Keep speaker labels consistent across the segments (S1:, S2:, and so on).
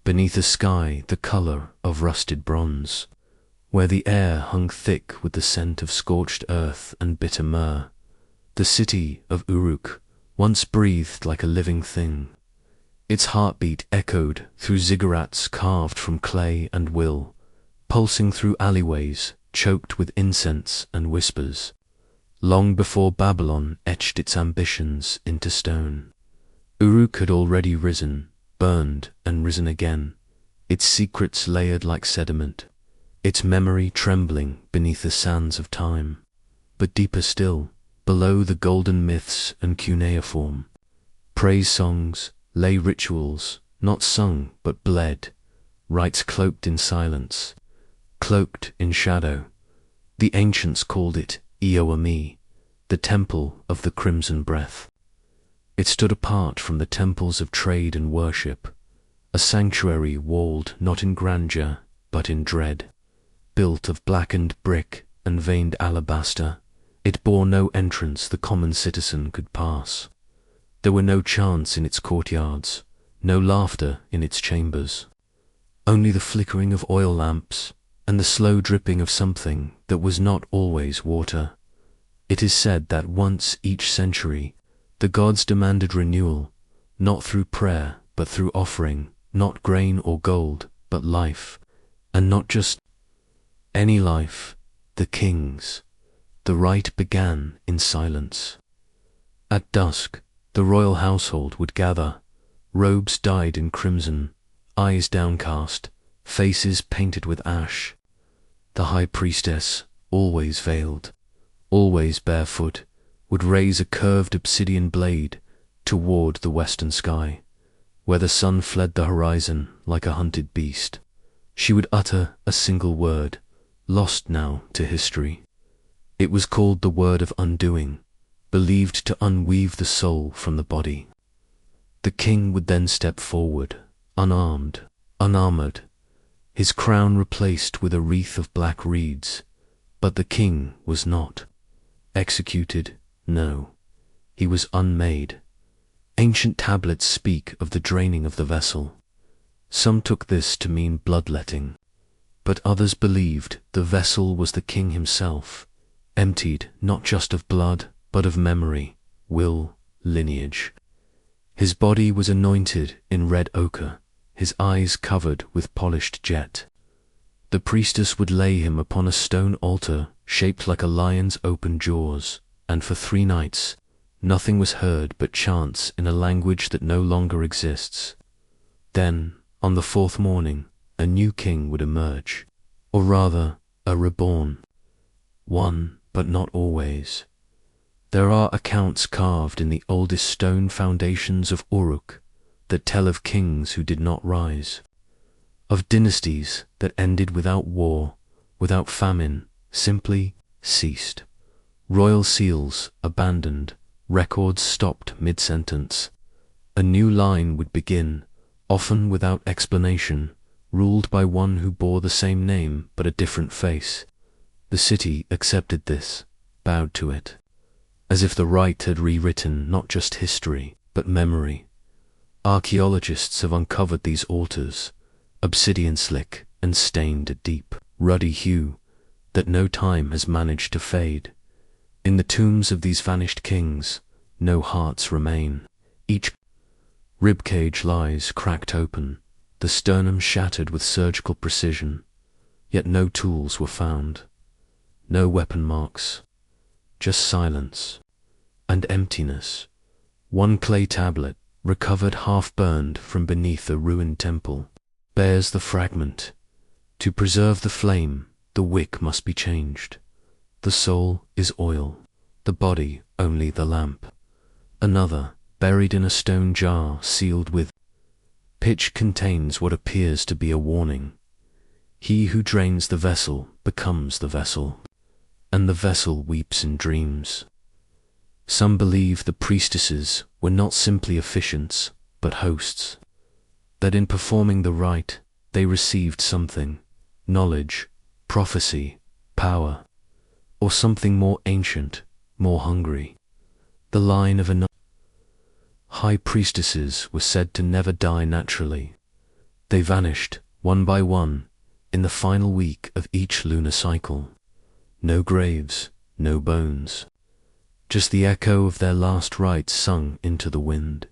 S1: beneath a sky the color of rusted bronze, where the air hung thick with the scent of scorched earth and bitter myrrh. The city of Uruk once breathed like a living thing. Its heartbeat echoed through ziggurats carved from clay and will, pulsing through alleyways choked with incense and whispers, long before Babylon etched its ambitions into stone. Uruk had already risen, burned and risen again, its secrets layered like sediment, its memory trembling beneath the sands of time. But deeper still, below the golden myths and cuneiform, praise songs, lay rituals, not sung but bled, rites cloaked in silence, cloaked in shadow. The ancients called it Ioami, the temple of the crimson breath. It stood apart from the temples of trade and worship, a sanctuary walled not in grandeur but in dread. Built of blackened brick and veined alabaster, it bore no entrance the common citizen could pass. There were no chants in its courtyards, no laughter in its chambers, only the flickering of oil lamps and the slow dripping of something that was not always water. It is said that once each century the gods demanded renewal, not through prayer but through offering, not grain or gold but life, and not just any life, the king's. The rite began in silence. At dusk, the royal household would gather, robes dyed in crimson, eyes downcast, faces painted with ash. The high priestess, always veiled, always barefoot, would raise a curved obsidian blade toward the western sky, where the sun fled the horizon like a hunted beast. She would utter a single word, lost now to history. It was called the word of undoing, believed to unweave the soul from the body. The king would then step forward, unarmed, unarmored, his crown replaced with a wreath of black reeds. But the king was not executed, no, he was unmade. Ancient tablets speak of the draining of the vessel. Some took this to mean bloodletting, but others believed the vessel was the king himself, emptied not just of blood, but of memory, will, lineage. His body was anointed in red ochre, his eyes covered with polished jet. The priestess would lay him upon a stone altar shaped like a lion's open jaws, and for 3 nights, nothing was heard but chants in a language that no longer exists. Then, on the 4th morning, a new king would emerge, or rather, a reborn one, but not always. There are accounts carved in the oldest stone foundations of Uruk that tell of kings who did not rise, of dynasties that ended without war, without famine, simply ceased. Royal seals abandoned, records stopped mid-sentence. A new line would begin, often without explanation, ruled by one who bore the same name but a different face. The city accepted this, bowed to it, as if the rite had rewritten not just history, but memory. Archaeologists have uncovered these altars, obsidian slick and stained a deep, ruddy hue that no time has managed to fade. In the tombs of these vanished kings, no hearts remain. Each ribcage lies cracked open, the sternum shattered with surgical precision, yet no tools were found. No weapon marks, just silence and emptiness. One clay tablet, recovered half-burned from beneath a ruined temple, bears the fragment. To preserve the flame, the wick must be changed. The soul is oil, the body only the lamp. Another, buried in a stone jar sealed with pitch, contains what appears to be a warning. He who drains the vessel becomes the vessel, and the vessel weeps in dreams. Some believe the priestesses were not simply officiants, but hosts, that in performing the rite they received something, knowledge, prophecy, power, or something more ancient, more hungry. The line of high priestesses was said to never die naturally. They vanished, one by one, in the final week of each lunar cycle. No graves, no bones. Just the echo of their last rites sung into the wind.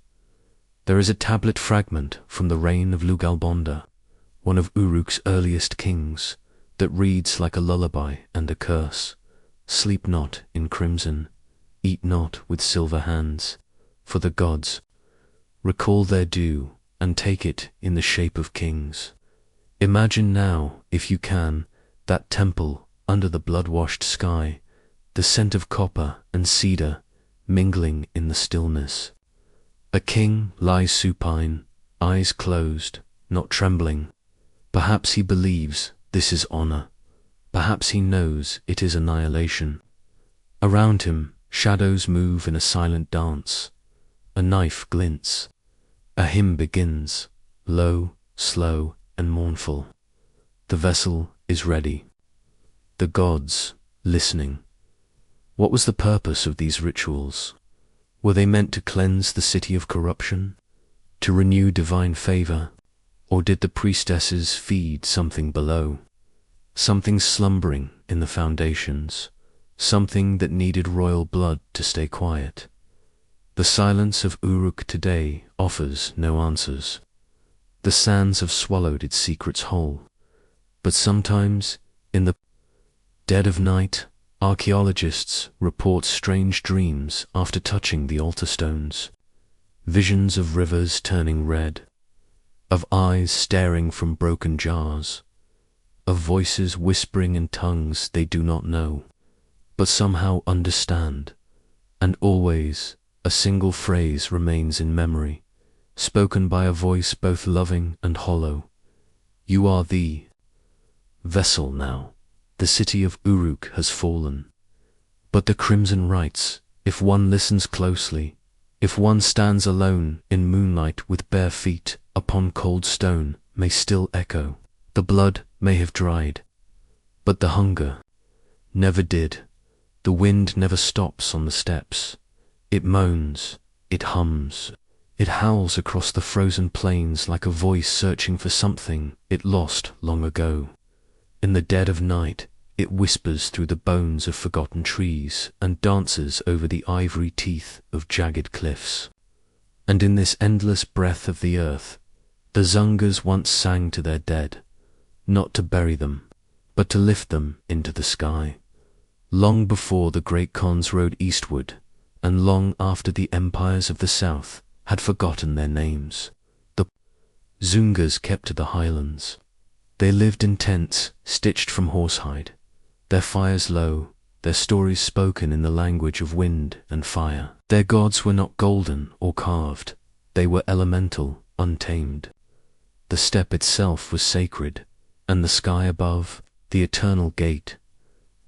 S1: There is a tablet fragment from the reign of Lugalbonda, one of Uruk's earliest kings, that reads like a lullaby and a curse. Sleep not in crimson, eat not with silver hands, for the gods recall their due and take it in the shape of kings. Imagine now, if you can, that temple under the blood-washed sky, the scent of copper and cedar mingling in the stillness. A king lies supine, eyes closed, not trembling. Perhaps he believes this is honor. Perhaps he knows it is annihilation. Around him, shadows move in a silent dance. A knife glints. A hymn begins, low, slow, and mournful. The vessel is ready. The gods listening. What was the purpose of these rituals? Were they meant to cleanse the city of corruption? To renew divine favor? Or did the priestesses feed something below? Something slumbering in the foundations? Something that needed royal blood to stay quiet? The silence of Uruk today offers no answers. The sands have swallowed its secrets whole. But sometimes, in the dead of night, archaeologists report strange dreams after touching the altar stones. Visions of rivers turning red, of eyes staring from broken jars, of voices whispering in tongues they do not know, but somehow understand, and always a single phrase remains in memory, spoken by a voice both loving and hollow. You are the vessel now. The city of Uruk has fallen. But the crimson rites, if one listens closely, if one stands alone in moonlight with bare feet upon cold stone, may still echo. The blood may have dried, but the hunger never did. The wind never stops on the steppes. It moans, it hums, it howls across the frozen plains like a voice searching for something it lost long ago. In the dead of night, it whispers through the bones of forgotten trees and dances over the ivory teeth of jagged cliffs. And in this endless breath of the earth, the Zungas once sang to their dead, not to bury them, but to lift them into the sky. Long before the great Khans rode eastward, and long after the empires of the south had forgotten their names, the Zungas kept to the highlands. They lived in tents stitched from horsehide, their fires low, their stories spoken in the language of wind and fire. Their gods were not golden or carved, they were elemental, untamed. The steppe itself was sacred, and the sky above, the eternal gate.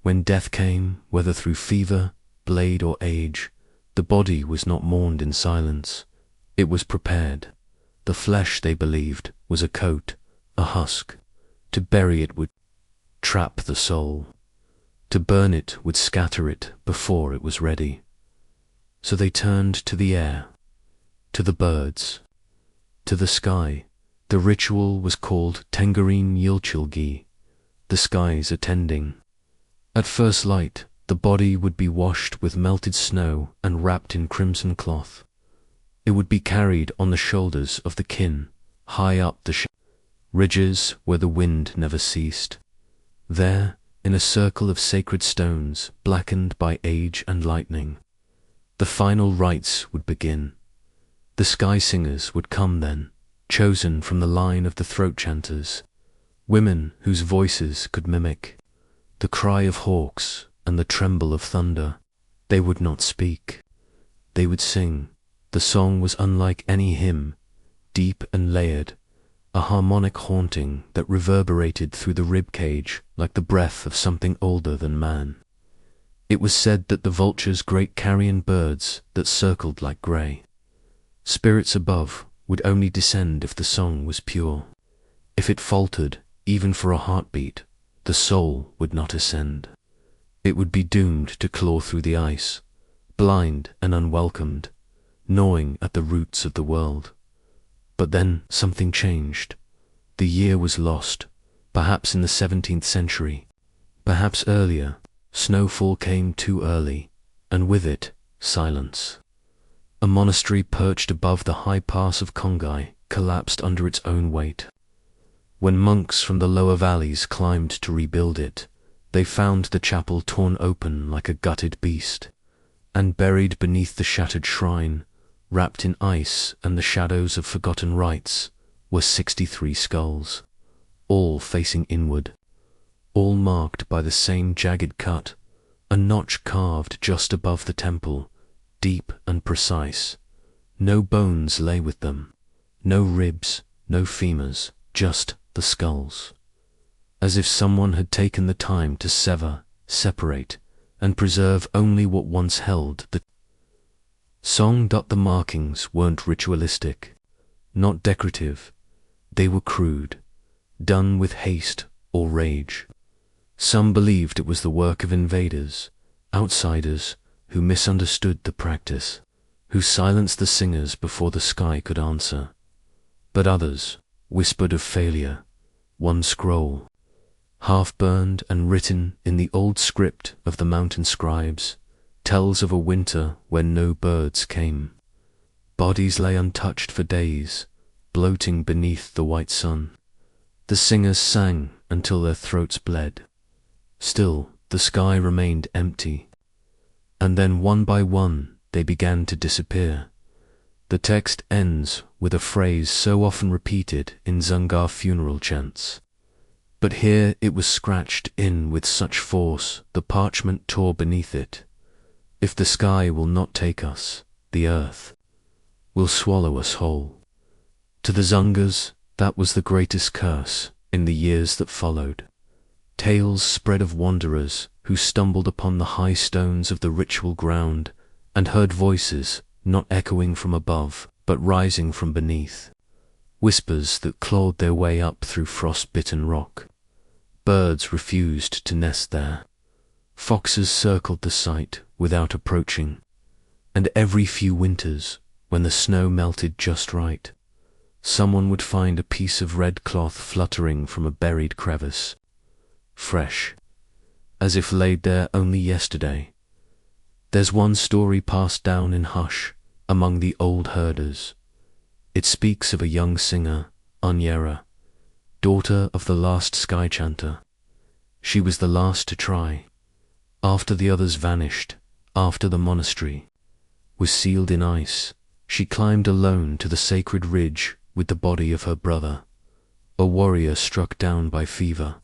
S1: When death came, whether through fever, blade, or age, the body was not mourned in silence. It was prepared. The flesh, they believed, was a coat, a husk. To bury it would trap the soul. To burn it would scatter it before it was ready. So they turned to the air, to the birds, to the sky. The ritual was called Tengarin Yilchilgi, the skies attending. At first light, the body would be washed with melted snow and wrapped in crimson cloth. It would be carried on the shoulders of the kin, high up the ridges where the wind never ceased. There, in a circle of sacred stones blackened by age and lightning, the final rites would begin. The sky singers would come then, chosen from the line of the throat chanters, women whose voices could mimic the cry of hawks and the tremble of thunder. They would not speak. They would sing. The song was unlike any hymn, deep and layered, a harmonic haunting that reverberated through the rib cage like the breath of something older than man. It was said that the vultures, great carrion birds that circled like grey, spirits above, would only descend if the song was pure. If it faltered, even for a heartbeat, the soul would not ascend. It would be doomed to claw through the ice, blind and unwelcomed, gnawing at the roots of the world. But then something changed. The year was lost, perhaps in the 17th century, perhaps earlier. Snowfall came too early, and with it, silence. A monastery perched above the high pass of Congai collapsed under its own weight. When monks from the lower valleys climbed to rebuild it, they found the chapel torn open like a gutted beast, and buried beneath the shattered shrine, wrapped in ice and the shadows of forgotten rites, were 63 skulls, all facing inward, all marked by the same jagged cut, a notch carved just above the temple, deep and precise. No bones lay with them, no ribs, no femurs, just the skulls. As if someone had taken the time to sever, separate, and preserve only what once held the song. The markings weren't ritualistic, not decorative. They were crude, done with haste or rage. Some believed it was the work of invaders, outsiders, who misunderstood the practice, who silenced the singers before the sky could answer. But others whispered of failure. One scroll, half-burned and written in the old script of the mountain scribes, tells of a winter when no birds came. Bodies lay untouched for days, bloating beneath the white sun. The singers sang until their throats bled. Still, the sky remained empty. And then one by one they began to disappear. The text ends with a phrase so often repeated in Dzungar funeral chants. But here it was scratched in with such force the parchment tore beneath it. If the sky will not take us, the earth will swallow us whole. To the Dzungars, that was the greatest curse in the years that followed. Tales spread of wanderers who stumbled upon the high stones of the ritual ground and heard voices not echoing from above but rising from beneath, whispers that clawed their way up through frost-bitten rock. Birds refused to nest there. Foxes circled the site without approaching, and every few winters, when the snow melted just right, someone would find a piece of red cloth fluttering from a buried crevice, fresh, as if laid there only yesterday. There's one story passed down in hush among the old herders. It speaks of a young singer, Anyera, daughter of the last sky chanter. She was the last to try. After the others vanished, after the monastery was sealed in ice, she climbed alone to the sacred ridge with the body of her brother, a warrior struck down by fever.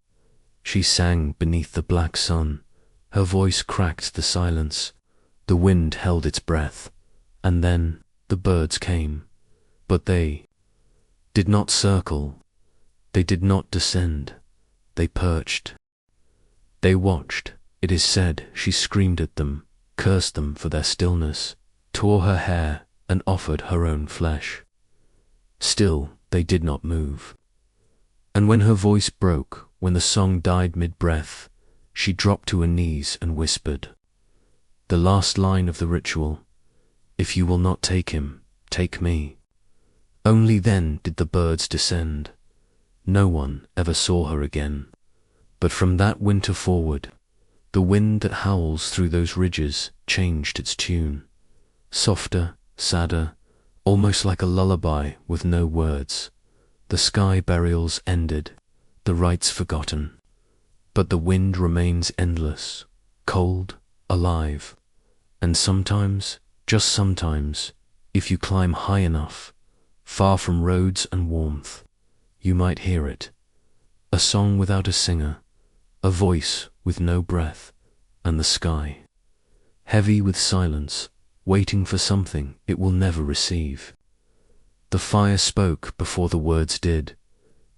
S1: She sang beneath the black sun. Her voice cracked the silence. The wind held its breath, and then the birds came. But they did not circle. They did not descend. They perched. They watched. It is said she screamed at them, cursed them for their stillness, tore her hair, and offered her own flesh. Still, they did not move. And when her voice broke, when the song died mid-breath, she dropped to her knees and whispered the last line of the ritual, "If you will not take him, take me." Only then did the birds descend. No one ever saw her again. But from that winter forward, the wind that howls through those ridges changed its tune. Softer, sadder, almost like a lullaby with no words. The sky burials ended, the rites forgotten. But the wind remains endless, cold, alive. And sometimes, just sometimes, if you climb high enough, far from roads and warmth, you might hear it. A song without a singer, a voice with no breath, and the sky, heavy with silence, waiting for something it will never receive. The fire spoke before the words did.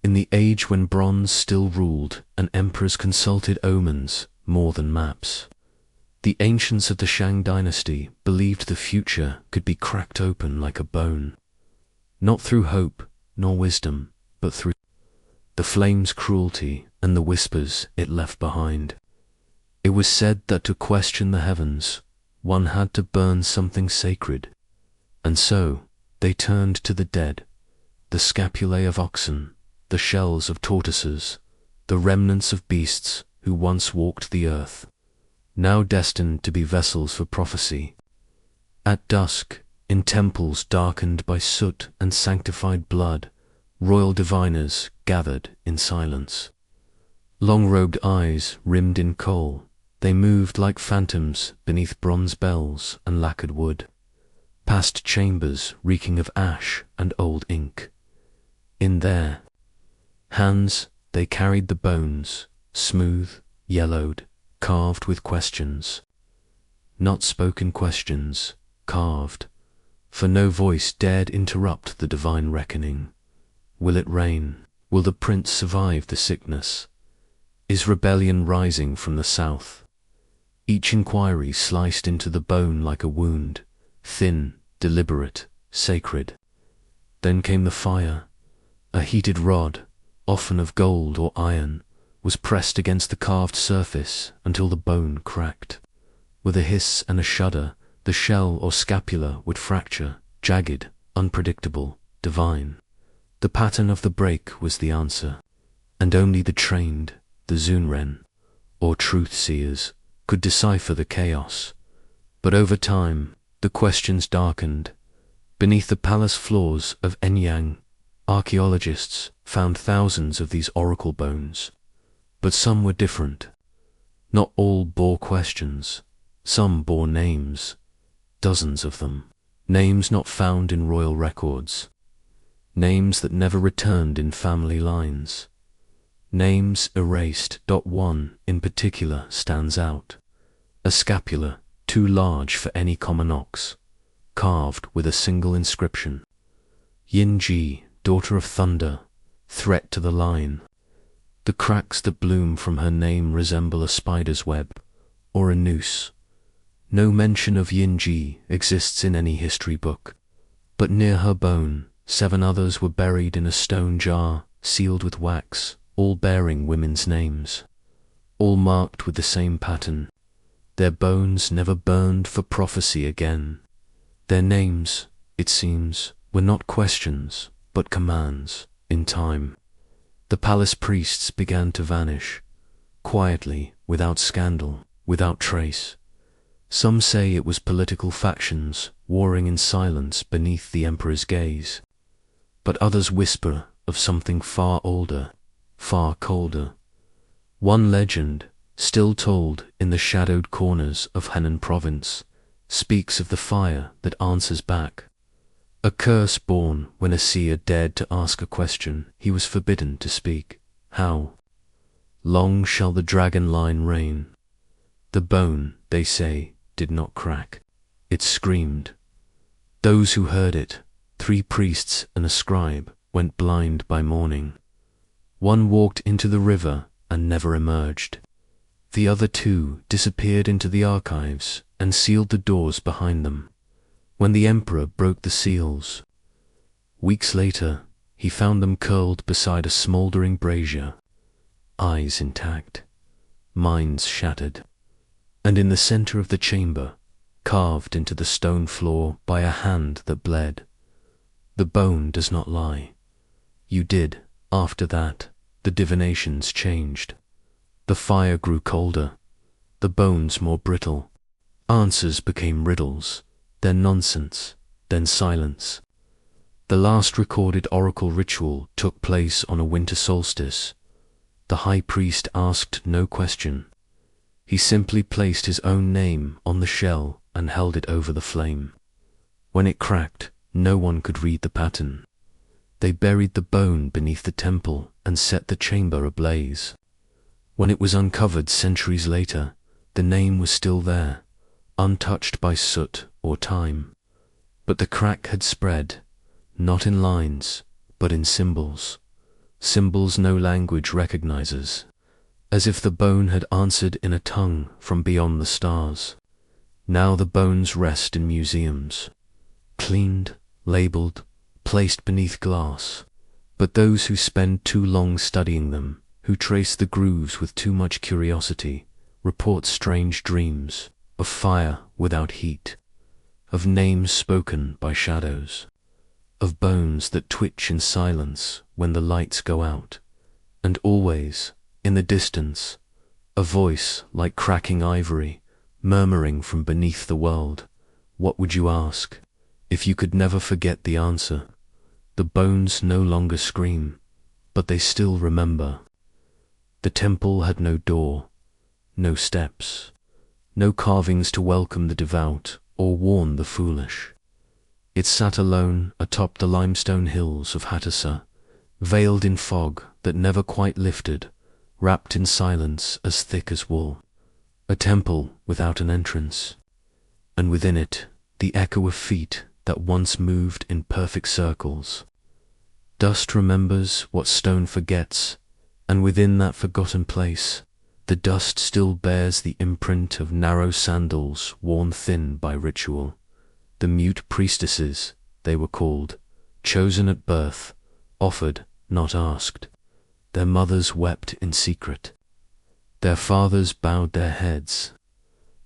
S1: In the age when bronze still ruled and emperors consulted omens more than maps, the ancients of the Shang dynasty believed the future could be cracked open like a bone, not through hope nor wisdom, but through the flame's cruelty and the whispers it left behind. It was said that to question the heavens, one had to burn something sacred, and so they turned to the dead, the scapulae of oxen, the shells of tortoises, the remnants of beasts who once walked the earth, now destined to be vessels for prophecy. At dusk, in temples darkened by soot and sanctified blood, royal diviners gathered in silence. Long-robed eyes rimmed in kohl, they moved like phantoms beneath bronze bells and lacquered wood, past chambers reeking of ash and old ink. In their hands they carried the bones, smooth, yellowed, carved with questions. Not spoken questions, carved, for no voice dared interrupt the divine reckoning. Will it rain? Will the prince survive the sickness? Is rebellion rising from the south? Each inquiry sliced into the bone like a wound, thin, deliberate, sacred. Then came the fire. A heated rod, often of gold or iron, was pressed against the carved surface until the bone cracked. With a hiss and a shudder, the shell or scapula would fracture, jagged, unpredictable, divine. The pattern of the break was the answer, and only the trained, the Zunren, or truth seers, could decipher the chaos. But over time, the questions darkened. Beneath the palace floors of Incan, archaeologists found thousands of these oracle bones. But some were different. Not all bore questions. Some bore names. Dozens of them. Names not found in royal records. Names that never returned in family lines. Names erased. One in particular stands out. A scapula, too large for any common ox, carved with a single inscription. Yinji, daughter of thunder, threat to the line. The cracks that bloom from her name resemble a spider's web, or a noose. No mention of Yinji exists in any history book, but near her bone, 7 others were buried in a stone jar, sealed with wax, all bearing women's names, all marked with the same pattern. Their bones never burned for prophecy again. Their names, it seems, were not questions, but commands. In time, the palace priests began to vanish, quietly, without scandal, without trace. Some say it was political factions warring in silence beneath the emperor's gaze, but others whisper of something far older, far colder. One legend, still told in the shadowed corners of Henan province, speaks of the fire that answers back. A curse born when a seer dared to ask a question he was forbidden to speak. How long shall the dragon line reign? The bone, they say, did not crack. It screamed. Those who heard it, 3 priests and a scribe, went blind by morning. One walked into the river and never emerged. The other 2 disappeared into the archives and sealed the doors behind them. When the emperor broke the seals, weeks later, he found them curled beside a smouldering brazier, eyes intact, minds shattered. And in the center of the chamber, carved into the stone floor by a hand that bled, the bone does not lie. You did, after that, the divinations changed. The fire grew colder, the bones more brittle. Answers became riddles, then nonsense, then silence. The last recorded oracle ritual took place on a winter solstice. The high priest asked no question. He simply placed his own name on the shell and held it over the flame. When it cracked, no one could read the pattern. They buried the bone beneath the temple and set the chamber ablaze. When it was uncovered centuries later, the name was still there, untouched by soot or time. But the crack had spread, not in lines, but in symbols. Symbols no language recognizes, as if the bone had answered in a tongue from beyond the stars. Now the bones rest in museums, cleaned, labeled, placed beneath glass. But those who spend too long studying them, who trace the grooves with too much curiosity, report strange dreams of fire without heat, of names spoken by shadows, of bones that twitch in silence when the lights go out, and always, in the distance, a voice like cracking ivory, murmuring from beneath the world. What would you ask, if you could never forget the answer? The bones no longer scream, but they still remember. The temple had no door, no steps, no carvings to welcome the devout or warn the foolish. It sat alone atop the limestone hills of Hattusa, veiled in fog that never quite lifted, wrapped in silence as thick as wool. A temple without an entrance, and within it the echo of feet that once moved in perfect circles. Dust remembers what stone forgets, and within that forgotten place, the dust still bears the imprint of narrow sandals worn thin by ritual. The mute priestesses, they were called, chosen at birth, offered, not asked. Their mothers wept in secret. Their fathers bowed their heads.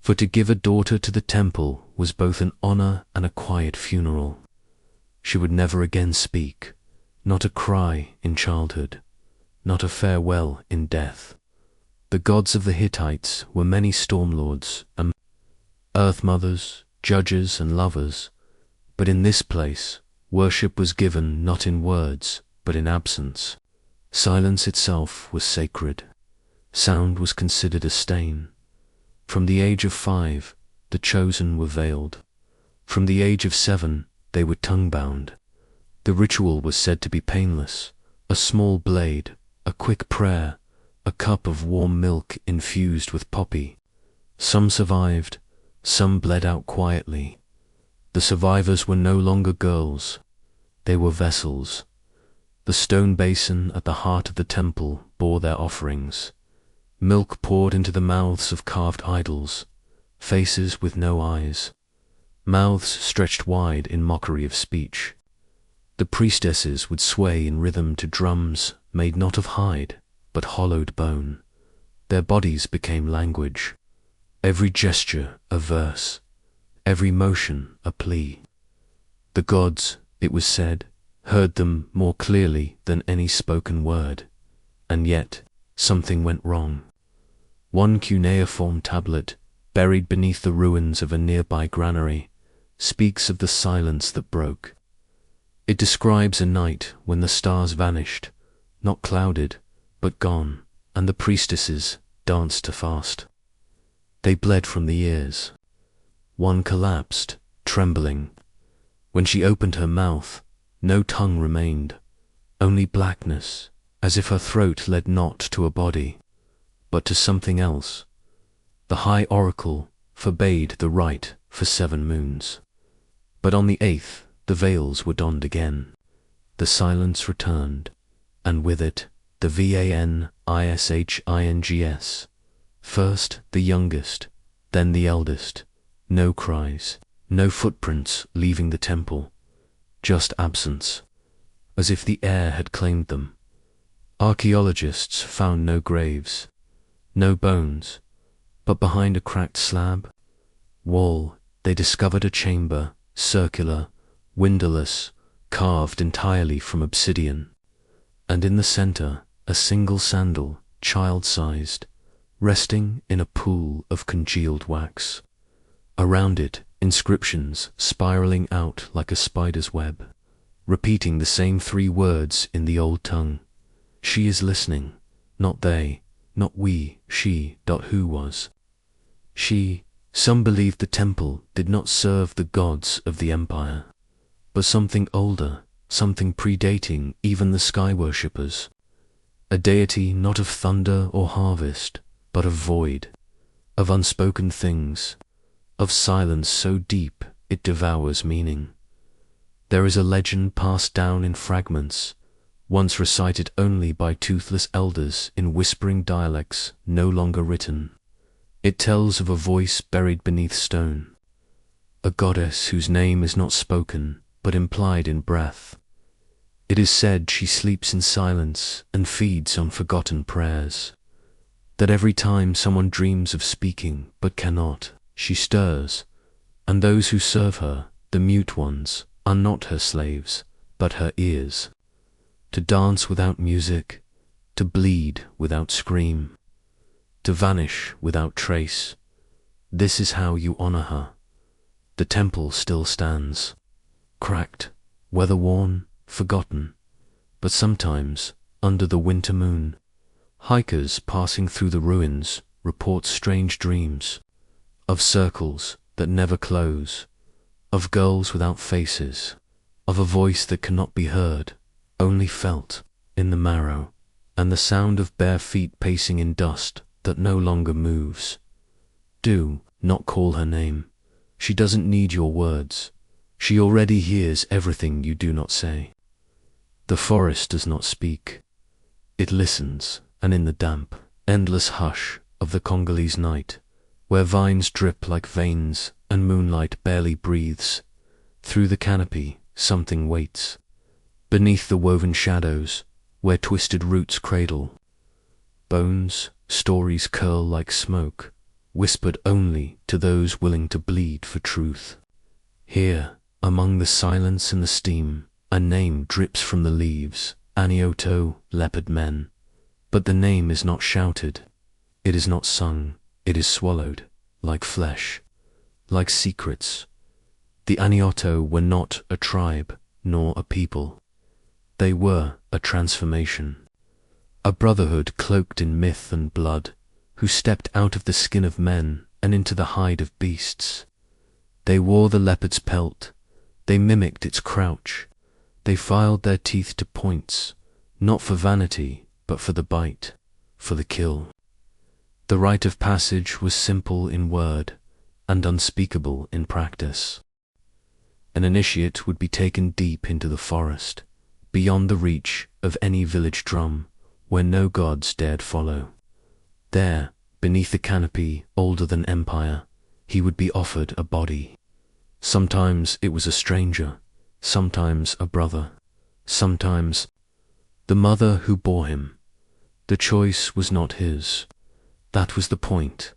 S1: For to give a daughter to the temple was both an honor and a quiet funeral. She would never again speak, not a cry in childhood, not a farewell in death. The gods of the Hittites were many storm lords, and earth mothers, judges and lovers, but in this place worship was given not in words, but in absence. Silence itself was sacred. Sound was considered a stain. From the age of 5, the chosen were veiled. From the age of 7, they were tongue-bound. The ritual was said to be painless. A small blade, a quick prayer, a cup of warm milk infused with poppy. Some survived, some bled out quietly. The survivors were no longer girls. They were vessels. The stone basin at the heart of the temple bore their offerings. Milk poured into the mouths of carved idols, faces with no eyes, mouths stretched wide in mockery of speech. The priestesses would sway in rhythm to drums made not of hide, but hollowed bone. Their bodies became language, every gesture a verse, every motion a plea. The gods, it was said, heard them more clearly than any spoken word, and yet something went wrong. One cuneiform tablet, buried beneath the ruins of a nearby granary, speaks of the silence that broke. It describes a night when the stars vanished, not clouded, but gone, and the priestesses danced to fast. They bled from the ears. One collapsed, trembling. When she opened her mouth, no tongue remained, only blackness, as if her throat led not to a body, but to something else. The high oracle forbade the rite for 7 moons. But on the 8th, the veils were donned again. The silence returned, and with it, the vanishings. First the youngest, then the eldest. No cries, no footprints leaving the temple, just absence, as if the air had claimed them. Archaeologists found no graves, no bones, but behind a cracked slab wall they discovered a chamber, circular, windowless, carved entirely from obsidian, and in the center a single sandal, child-sized, resting in a pool of congealed wax. Around it, inscriptions spiraling out like a spider's web, repeating the same 3 words in the old tongue. She is listening, not they, not we, she. Who was she? Some believed the temple did not serve the gods of the empire, but something older, something predating even the sky worshippers. A deity not of thunder or harvest, but of void, of unspoken things, of silence so deep it devours meaning. There is a legend passed down in fragments, once recited only by toothless elders in whispering dialects no longer written. It tells of a voice buried beneath stone, a goddess whose name is not spoken but implied in breath. It is said she sleeps in silence and feeds on forgotten prayers, that every time someone dreams of speaking but cannot, she stirs, and those who serve her, the mute ones, are not her slaves, but her ears. To dance without music, to bleed without scream, to vanish without trace. This is how you honor her. The temple still stands, cracked, weather-worn, forgotten, but sometimes, under the winter moon, hikers passing through the ruins report strange dreams, of circles that never close, of girls without faces, of a voice that cannot be heard, only felt, in the marrow, and the sound of bare feet pacing in dust that no longer moves. Do not call her name. She doesn't need your words. She already hears everything you do not say. The forest does not speak. It listens, and in the damp, endless hush of the Congolese night, where vines drip like veins and moonlight barely breathes, through the canopy something waits. Beneath the woven shadows, where twisted roots cradle, bones, stories curl like smoke, whispered only to those willing to bleed for truth. Here, among the silence and the steam, a name drips from the leaves, Anioto, leopard-men. But the name is not shouted, it is not sung, it is swallowed, like flesh, like secrets. The Anioto were not a tribe, nor a people. They were a transformation, a brotherhood cloaked in myth and blood, who stepped out of the skin of men and into the hide of beasts. They wore the leopard's pelt, they mimicked its crouch, they filed their teeth to points, not for vanity, but for the bite, for the kill. The rite of passage was simple in word and unspeakable in practice. An initiate would be taken deep into the forest, beyond the reach of any village drum, where no gods dared follow. There, beneath a canopy older than empire, he would be offered a body. Sometimes it was a stranger, sometimes a brother, sometimes the mother who bore him. The choice was not his. That was the point.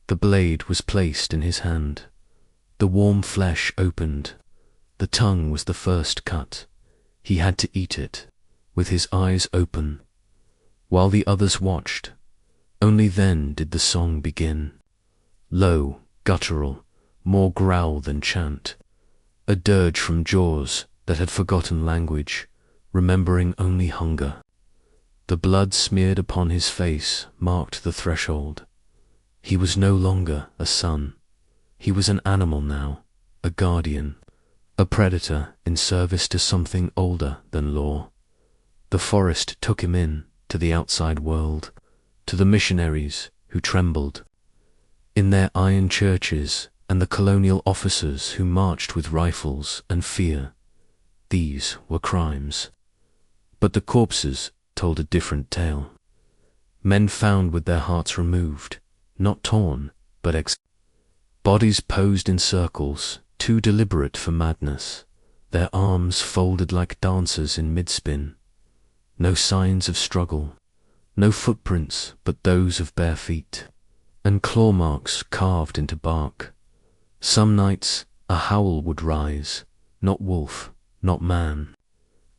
S1: The blade was placed in his hand. The warm flesh opened. The tongue was the first cut. He had to eat it, with his eyes open, while the others watched. Only then did the song begin. Low, guttural, more growl than chant. A dirge from jaws that had forgotten language, remembering only hunger. The blood smeared upon his face marked the threshold. He was no longer a son. He was an animal now, a guardian, a predator in service to something older than law. The forest took him in to the outside world, to the missionaries who trembled in their iron churches and the colonial officers who marched with rifles and fear. These were crimes. But the corpses told a different tale. Men found with their hearts removed, not torn, but bodies posed in circles, too deliberate for madness, their arms folded like dancers in mid-spin. No signs of struggle, no footprints but those of bare feet, and claw marks carved into bark. Some nights a howl would rise, not wolf, not man.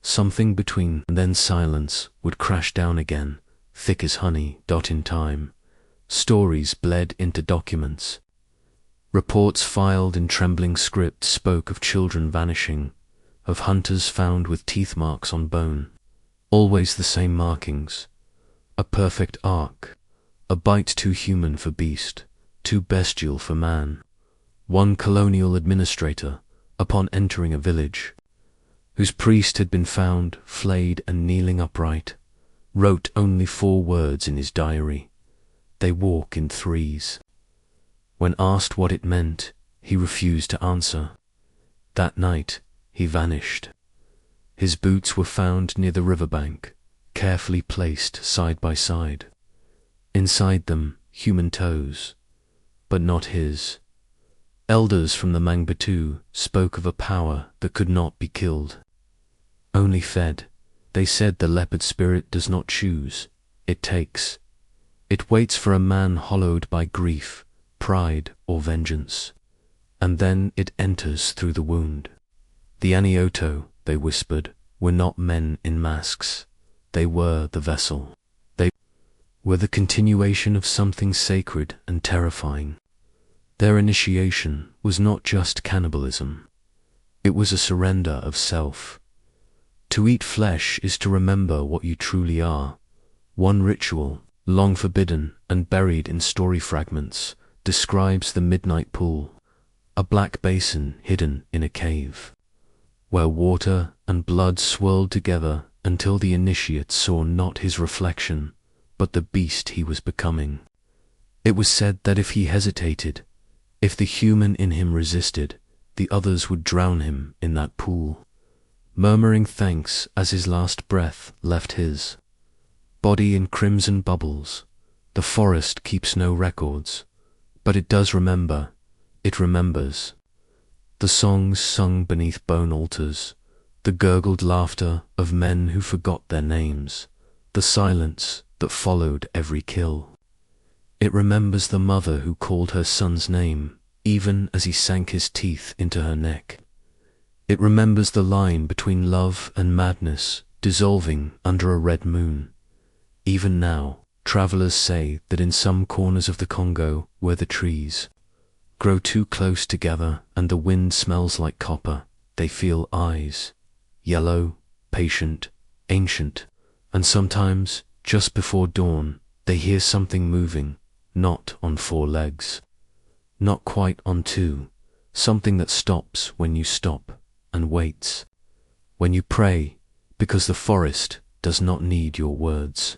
S1: Something between, and then silence would crash down again, thick as honey, in time. Stories bled into documents. Reports filed in trembling script spoke of children vanishing, of hunters found with teeth marks on bone. Always the same markings. A perfect arc, a bite too human for beast, too bestial for man. One colonial administrator, upon entering a village, whose priest had been found flayed and kneeling upright, wrote only 4 words in his diary. They walk in threes. When asked what it meant, he refused to answer. That night, he vanished. His boots were found near the riverbank, carefully placed side by side. Inside them, human toes, but not his. Elders from the Mangbetu spoke of a power that could not be killed, only fed. They said the leopard spirit does not choose, it takes. It waits for a man hollowed by grief, pride, or vengeance, and then it enters through the wound. The Anioto, they whispered, were not men in masks. They were the vessel. They were the continuation of something sacred and terrifying. Their initiation was not just cannibalism. It was a surrender of self. To eat flesh is to remember what you truly are. One ritual, long forbidden and buried in story fragments, describes the midnight pool, a black basin hidden in a cave, where water and blood swirled together until the initiate saw not his reflection, but the beast he was becoming. It was said that if he hesitated, if the human in him resisted, the others would drown him in that pool, murmuring thanks as his last breath left his body in crimson bubbles. The forest keeps no records, but it does remember. It remembers the songs sung beneath bone altars, the gurgled laughter of men who forgot their names, the silence that followed every kill. It remembers the mother who called her son's name, even as he sank his teeth into her neck. It remembers the line between love and madness dissolving under a red moon. Even now, travelers say that in some corners of the Congo, where the trees grow too close together and the wind smells like copper, they feel eyes, yellow, patient, ancient, and sometimes, just before dawn, they hear something moving, not on four legs, not quite on two, something that stops when you stop and waits, when you pray, because the forest does not need your words.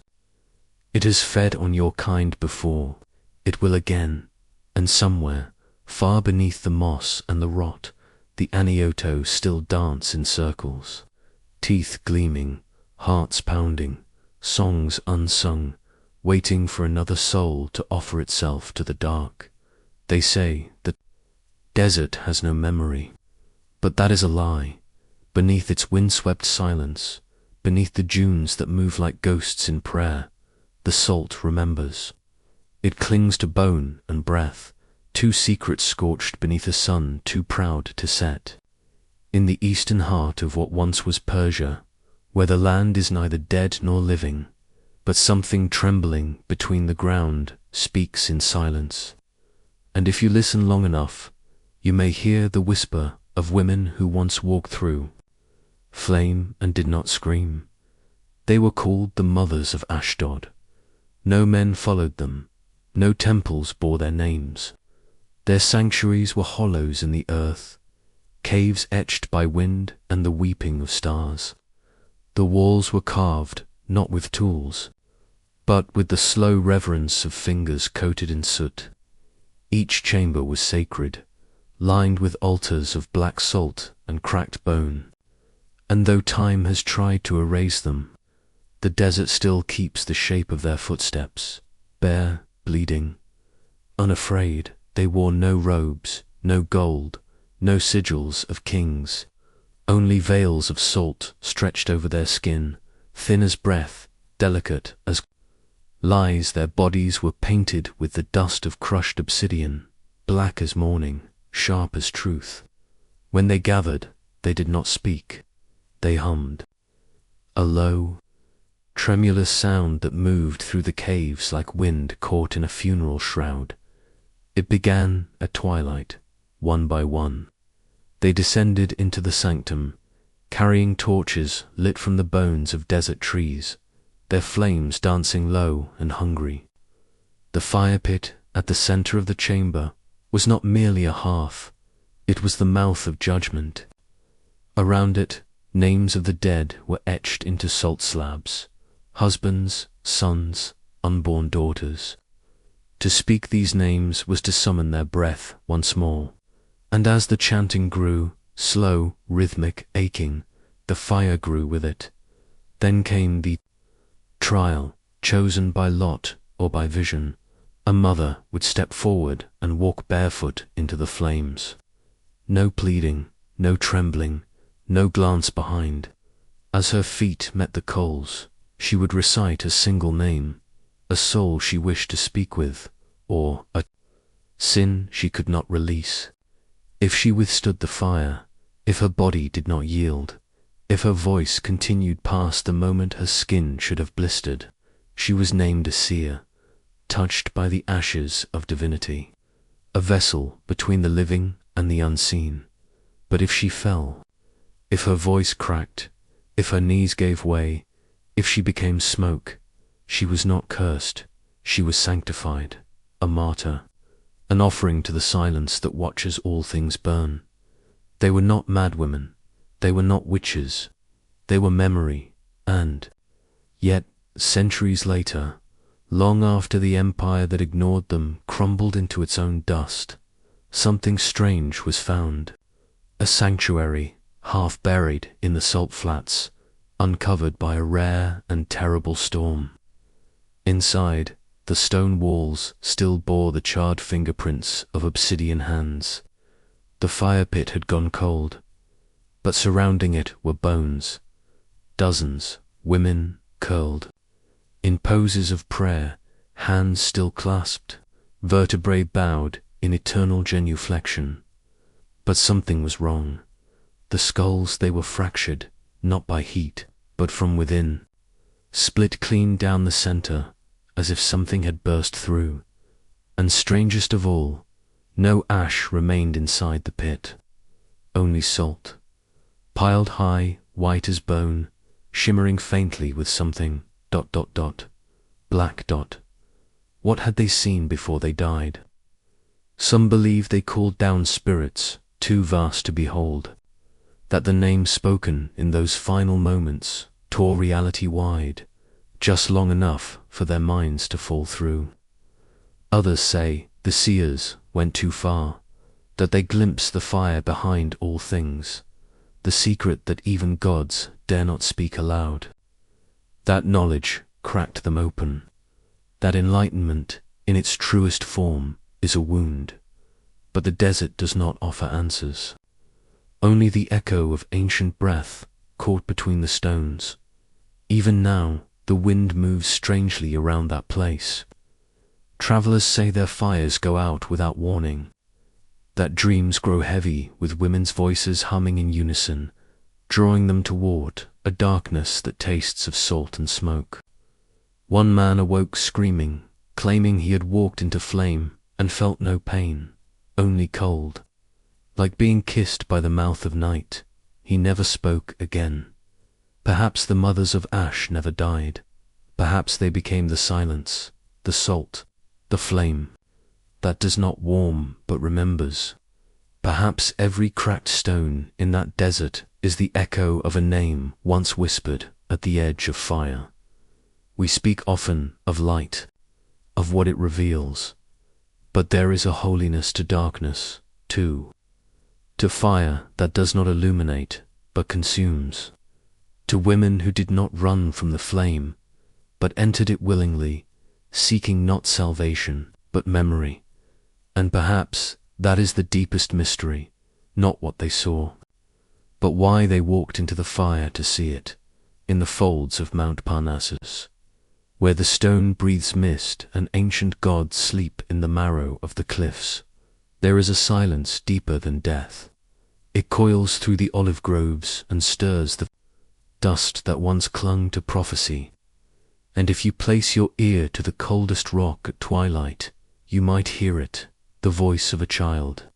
S1: It has fed on your kind before, it will again, and somewhere, far beneath the moss and the rot, the Anioto still dance in circles, teeth gleaming, hearts pounding, songs unsung, waiting for another soul to offer itself to the dark. They say that desert has no memory, but that is a lie. Beneath its windswept silence, beneath the dunes that move like ghosts in prayer, the salt remembers. It clings to bone and breath, two secrets scorched beneath a sun too proud to set. In the eastern heart of what once was Persia, where the land is neither dead nor living, but something trembling between the ground speaks in silence. And if you listen long enough, you may hear the whisper of women who once walked through flame and did not scream. They were called the mothers of Ashdod. No men followed them, no temples bore their names. Their sanctuaries were hollows in the earth, caves etched by wind and the weeping of stars. The walls were carved, not with tools, but with the slow reverence of fingers coated in soot. Each chamber was sacred, lined with altars of black salt and cracked bone. And though time has tried to erase them, the desert still keeps the shape of their footsteps, bare, bleeding. Unafraid, they wore no robes, no gold, no sigils of kings, only veils of salt stretched over their skin, thin as breath, delicate as lies. Their bodies were painted with the dust of crushed obsidian, black as morning, sharp as truth. When they gathered, they did not speak. They hummed, a low, tremulous sound that moved through the caves like wind caught in a funeral shroud. It began at twilight, one by one. They descended into the sanctum, carrying torches lit from the bones of desert trees, their flames dancing low and hungry. The fire pit at the center of the chamber was not merely a hearth, it was the mouth of judgment. Around it, names of the dead were etched into salt slabs, husbands, sons, unborn daughters. To speak these names was to summon their breath once more, and as the chanting grew, slow, rhythmic, aching, the fire grew with it. Then came the trial, chosen by lot or by vision. A mother would step forward and walk barefoot into the flames. No pleading, no trembling, no glance behind. As her feet met the coals, she would recite a single name, a soul she wished to speak with, or a sin she could not release. If she withstood the fire, if her body did not yield, If her voice continued past the moment her skin should have blistered, she was named a seer, touched by the ashes of divinity, a vessel between the living and the unseen. But if she fell, if her voice cracked, if her knees gave way, if she became smoke, she was not cursed, she was sanctified, a martyr, an offering to the silence that watches all things burn. They were not madwomen, they were not witches, they were memory, and yet, centuries later, long after the empire that ignored them crumbled into its own dust, something strange was found. A sanctuary, half buried in the salt flats, uncovered by a rare and terrible storm. Inside, the stone walls still bore the charred fingerprints of obsidian hands. The fire pit had gone cold, but surrounding it were bones. Dozens, women curled, in poses of prayer, hands still clasped, vertebrae bowed in eternal genuflection. But something was wrong. The skulls, they were fractured, not by heat, but from within, split clean down the center, as if something had burst through. And strangest of all, no ash remained inside the pit, only salt, piled high, white as bone, shimmering faintly with something, ... black ... What had they seen before they died? Some believe they called down spirits, too vast to behold, that the name spoken in those final moments tore reality wide, just long enough for their minds to fall through. Others say the seers went too far, that they glimpsed the fire behind all things, the secret that even gods dare not speak aloud. That knowledge cracked them open, that enlightenment in its truest form is a wound, but the desert does not offer answers. Only the echo of ancient breath caught between the stones. Even now, the wind moves strangely around that place. Travelers say their fires go out without warning, that dreams grow heavy with women's voices humming in unison, drawing them toward a darkness that tastes of salt and smoke. One man awoke screaming, claiming he had walked into flame and felt no pain, only cold. Like being kissed by the mouth of night, he never spoke again. Perhaps the mothers of ash never died. Perhaps they became the silence, the salt, the flame, that does not warm but remembers. Perhaps every cracked stone in that desert is the echo of a name once whispered at the edge of fire. We speak often of light, of what it reveals, but there is a holiness to darkness, too. To fire that does not illuminate, but consumes. To women who did not run from the flame, but entered it willingly, seeking not salvation, but memory. And perhaps that is the deepest mystery, not what they saw, but why they walked into the fire to see it, in the folds of Mount Parnassus, where the stone breathes mist and ancient gods sleep in the marrow of the cliffs. There is a silence deeper than death. It coils through the olive groves and stirs the dust that once clung to prophecy. And if you place your ear to the coldest rock at twilight, you might hear it, the voice of a child,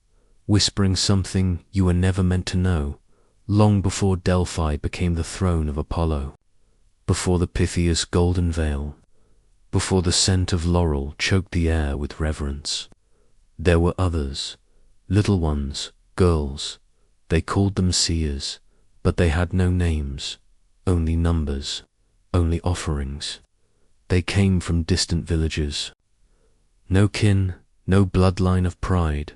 S1: whispering something you were never meant to know, long before Delphi became the throne of Apollo, before the Pythia's golden veil, before the scent of laurel choked the air with reverence. There were others, little ones, girls. They called them seers, but they had no names, only numbers, only offerings. They came from distant villages. No kin, no bloodline of pride,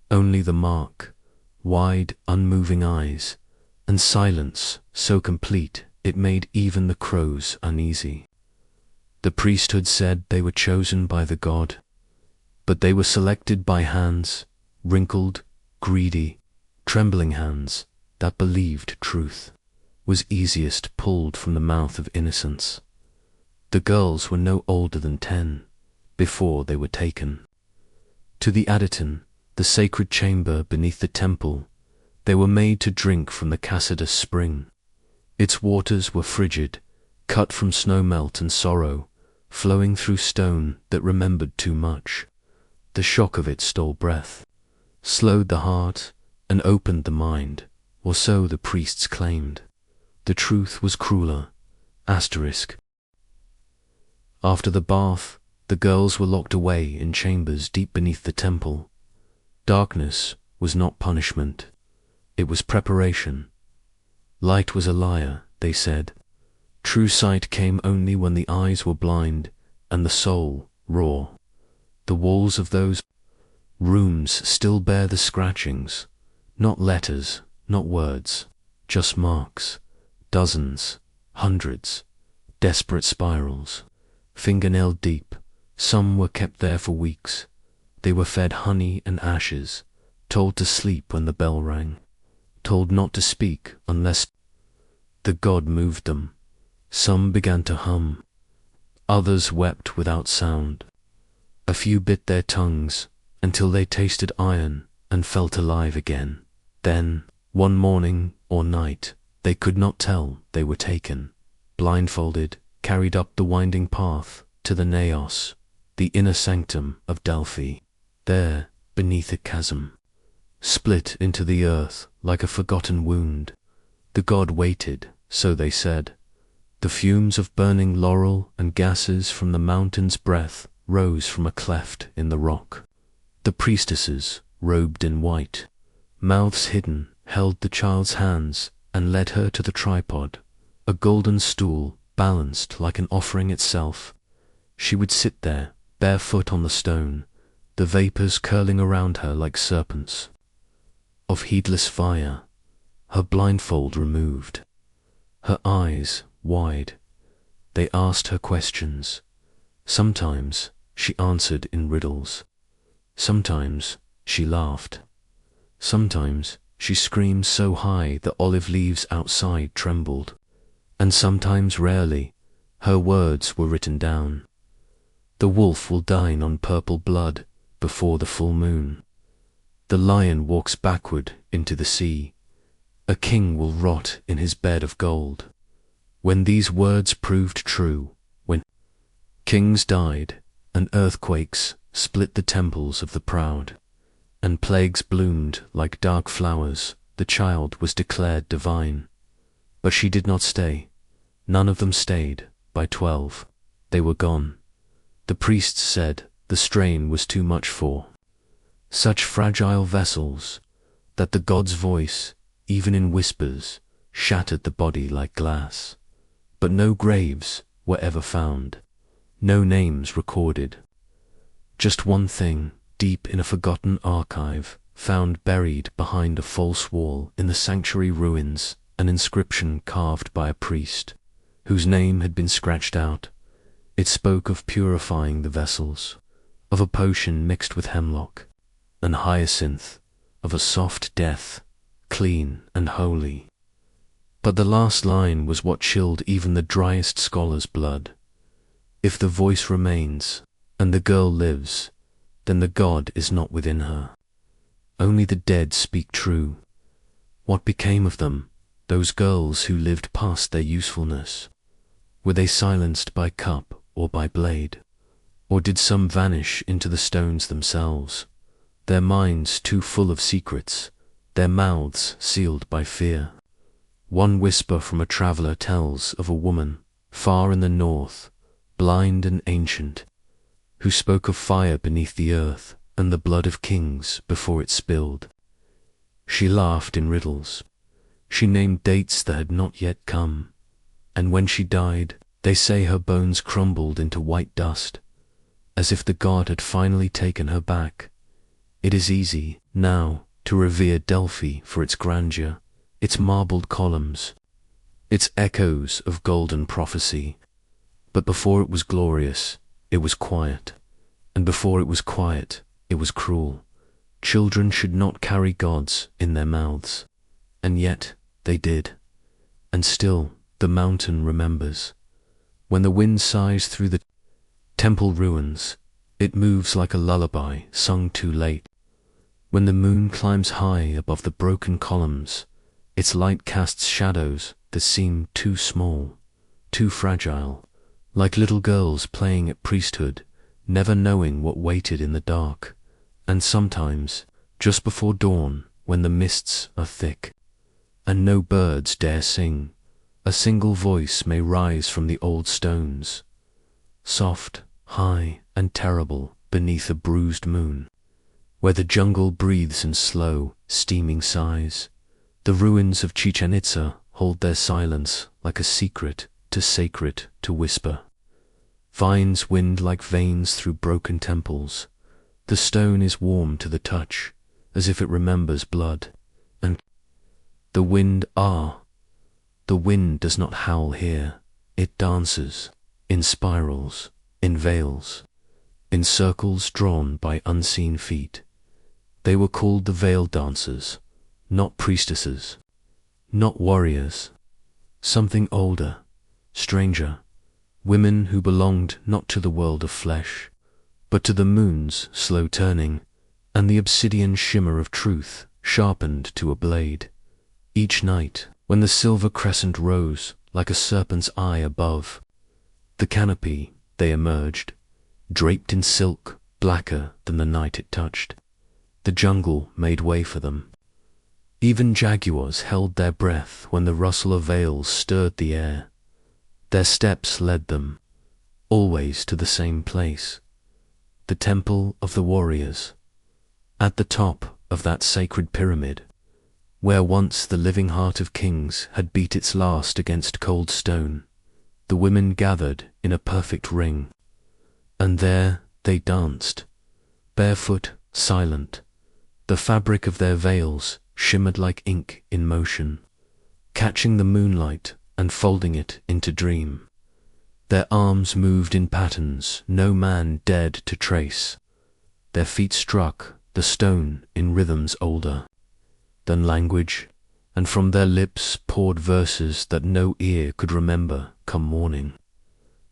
S1: only the mark, wide, unmoving eyes, and silence so complete it made even the crows uneasy. The priesthood said they were chosen by the god, but they were selected by hands, wrinkled, greedy, trembling hands that believed truth was easiest pulled from the mouth of innocence. The girls were no older than 10 before they were taken. To the Adyton, the sacred chamber beneath the temple, they were made to drink from the Cassidus spring. Its waters were frigid, cut from snow melt and sorrow, flowing through stone that remembered too much. The shock of it stole breath, slowed the heart, and opened the mind, or so the priests claimed. The truth was crueler. Asterisk. After the bath, the girls were locked away in chambers deep beneath the temple. Darkness was not punishment. It was preparation. Light was a liar, they said. True sight came only when the eyes were blind and the soul raw. The walls of those rooms still bear the scratchings, not letters, not words, just marks, dozens, hundreds, desperate spirals, fingernail deep. Some were kept there for weeks. They were fed honey and ashes, told to sleep when the bell rang, told not to speak unless the god moved them. Some began to hum. Others wept without sound. A few bit their tongues until they tasted iron and felt alive again. Then, one morning or night, they could not tell they were taken, blindfolded, carried up the winding path to the naos, the inner sanctum of Delphi. There, beneath a chasm, split into the earth like a forgotten wound, the god waited, so they said. The fumes of burning laurel and gases from the mountain's breath rose from a cleft in the rock. The priestesses, robed in white, mouths hidden, held the child's hands and led her to the tripod, a golden stool balanced like an offering itself. She would sit there, barefoot on the stone, the vapors curling around her like serpents of heedless fire, her blindfold removed, her eyes wide. They asked her questions. Sometimes she answered in riddles. Sometimes she laughed. Sometimes she screamed so high the olive leaves outside trembled. And sometimes, rarely, her words were written down. The wolf will dine on purple blood before the full moon. The lion walks backward into the sea. A king will rot in his bed of gold. When these words proved true, when kings died and earthquakes split the temples of the proud, and plagues bloomed like dark flowers, the child was declared divine. But she did not stay. None of them stayed. By 12, they were gone. The priests said the strain was too much for such fragile vessels, that the god's voice, even in whispers, shattered the body like glass. But no graves were ever found, no names recorded. Just one thing, deep in a forgotten archive, found buried behind a false wall in the sanctuary ruins, an inscription carved by a priest, whose name had been scratched out. It spoke of purifying the vessels, of a potion mixed with hemlock and hyacinth, of a soft death, clean and holy. But the last line was what chilled even the driest scholar's blood. If the voice remains, and the girl lives, then the god is not within her. Only the dead speak true. What became of them, those girls who lived past their usefulness? Were they silenced by cup or by blade? Or did some vanish into the stones themselves, their minds too full of secrets, their mouths sealed by fear? One whisper from a traveler tells of a woman, far in the north, blind and ancient, who spoke of fire beneath the earth and the blood of kings before it spilled. She laughed in riddles. She named dates that had not yet come, and when she died, they say her bones crumbled into white dust, as if the god had finally taken her back. It is easy, now, to revere Delphi for its grandeur, its marbled columns, its echoes of golden prophecy. But before it was glorious, it was quiet, and before it was quiet, it was cruel. Children should not carry gods in their mouths, and yet they did. And still the mountain remembers. When the wind sighs through the temple ruins, it moves like a lullaby sung too late. When the moon climbs high above the broken columns, its light casts shadows that seemed too small, too fragile, like little girls playing at priesthood, never knowing what waited in the dark. And sometimes, just before dawn, when the mists are thick, and no birds dare sing, a single voice may rise from the old stones, soft, high, and terrible beneath a bruised moon, where the jungle breathes in slow, steaming sighs. The ruins of Chichen Itza hold their silence like a secret too sacred to whisper. Vines wind like veins through broken temples. The stone is warm to the touch, as if it remembers blood. And the wind does not howl here. It dances, in spirals, in veils, in circles drawn by unseen feet. They were called the veil dancers, not priestesses, not warriors. Something older, stranger, women who belonged not to the world of flesh, but to the moon's slow turning, and the obsidian shimmer of truth sharpened to a blade. Each night, when the silver crescent rose like a serpent's eye above the canopy, they emerged, draped in silk blacker than the night it touched. The jungle made way for them. Even jaguars held their breath when the rustle of veils stirred the air. Their steps led them, always to the same place, the temple of the warriors. At the top of that sacred pyramid, where once the living heart of kings had beat its last against cold stone, the women gathered in a perfect ring, and there they danced, barefoot, silent. The fabric of their veils shimmered like ink in motion, catching the moonlight and folding it into dream. Their arms moved in patterns no man dared to trace. Their feet struck the stone in rhythms older than language, and from their lips poured verses that no ear could remember come morning.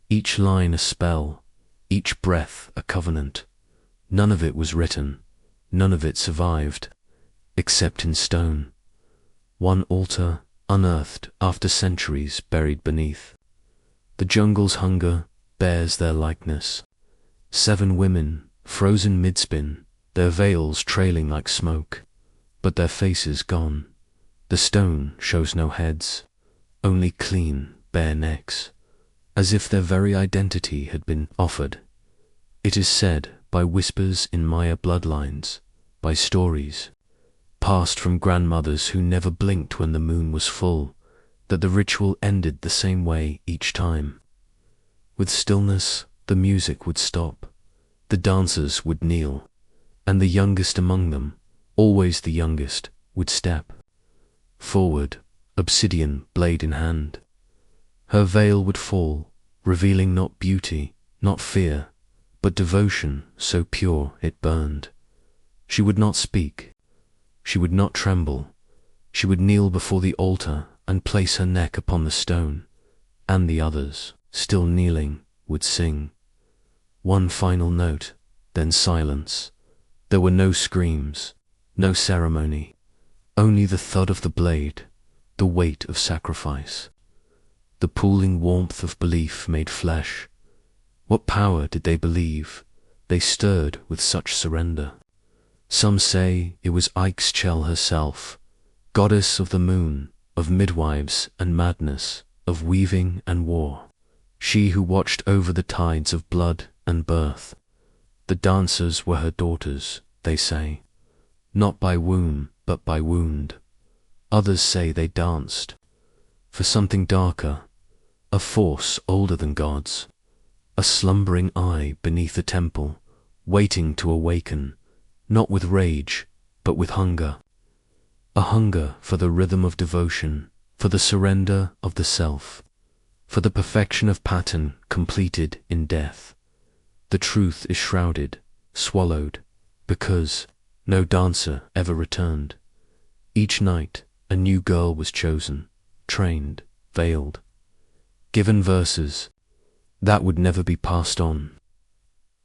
S1: Each line a spell, each breath a covenant. None of it was written, none of it survived, except in stone. One altar unearthed after centuries buried beneath. The jungle's hunger bears their likeness. 7 women, frozen mid-spin, their veils trailing like smoke, but their faces gone. The stone shows no heads, only clean, bare necks, as if their very identity had been offered. It is said by whispers in Maya bloodlines, by stories passed from grandmothers who never blinked when the moon was full, that the ritual ended the same way each time. With stillness, the music would stop, the dancers would kneel, and the youngest among them, always the youngest, would step forward, obsidian blade in hand. Her veil would fall, revealing not beauty, not fear, but devotion so pure it burned. She would not speak, she would not tremble, she would kneel before the altar and place her neck upon the stone, and the others, still kneeling, would sing. One final note, then silence. There were no screams, no ceremony, only the thud of the blade, the weight of sacrifice. The pooling warmth of belief made flesh. What power did they believe? They stirred with such surrender. Some say it was Ixchel herself, goddess of the moon, of midwives and madness, of weaving and war. She who watched over the tides of blood and birth. The dancers were her daughters, they say, not by womb but by wound. Others say they danced for something darker, a force older than gods, a slumbering eye beneath the temple, waiting to awaken, not with rage, but with hunger. A hunger for the rhythm of devotion, for the surrender of the self, for the perfection of pattern completed in death. The truth is shrouded, swallowed, because no dancer ever returned. Each night a new girl was chosen, trained, veiled, given verses that would never be passed on.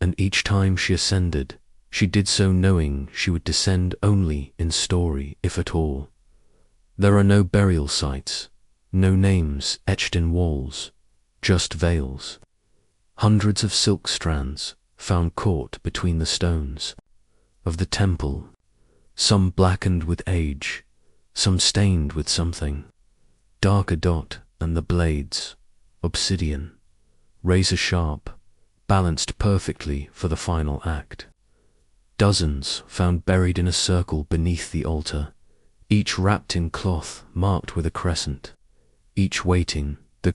S1: And each time she ascended, she did so knowing she would descend only in story, if at all. There are no burial sites, No names etched in walls, just veils. Hundreds of silk strands found caught between the stones of the temple, some blackened with age, some stained with something. Darker dot, and the blades, obsidian, razor sharp, balanced perfectly for the final act. Dozens found buried in a circle beneath the altar, each wrapped in cloth marked with a crescent, each waiting. The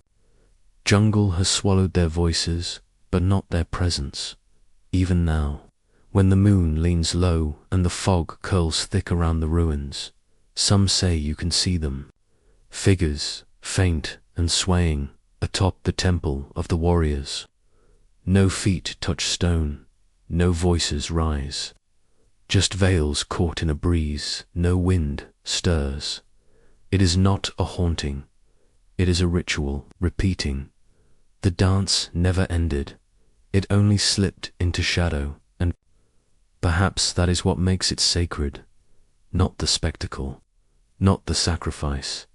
S1: jungle has swallowed their voices, but not their presence. Even now, when the moon leans low and the fog curls thick around the ruins, some say you can see them, figures, faint and swaying, atop the temple of the warriors. No feet touch stone, no voices rise. Just veils caught in a breeze, no wind stirs. It is not a haunting, it is a ritual, repeating. The dance never ended, it only slipped into shadow, and perhaps that is what makes it sacred. Not the spectacle, not the sacrifice,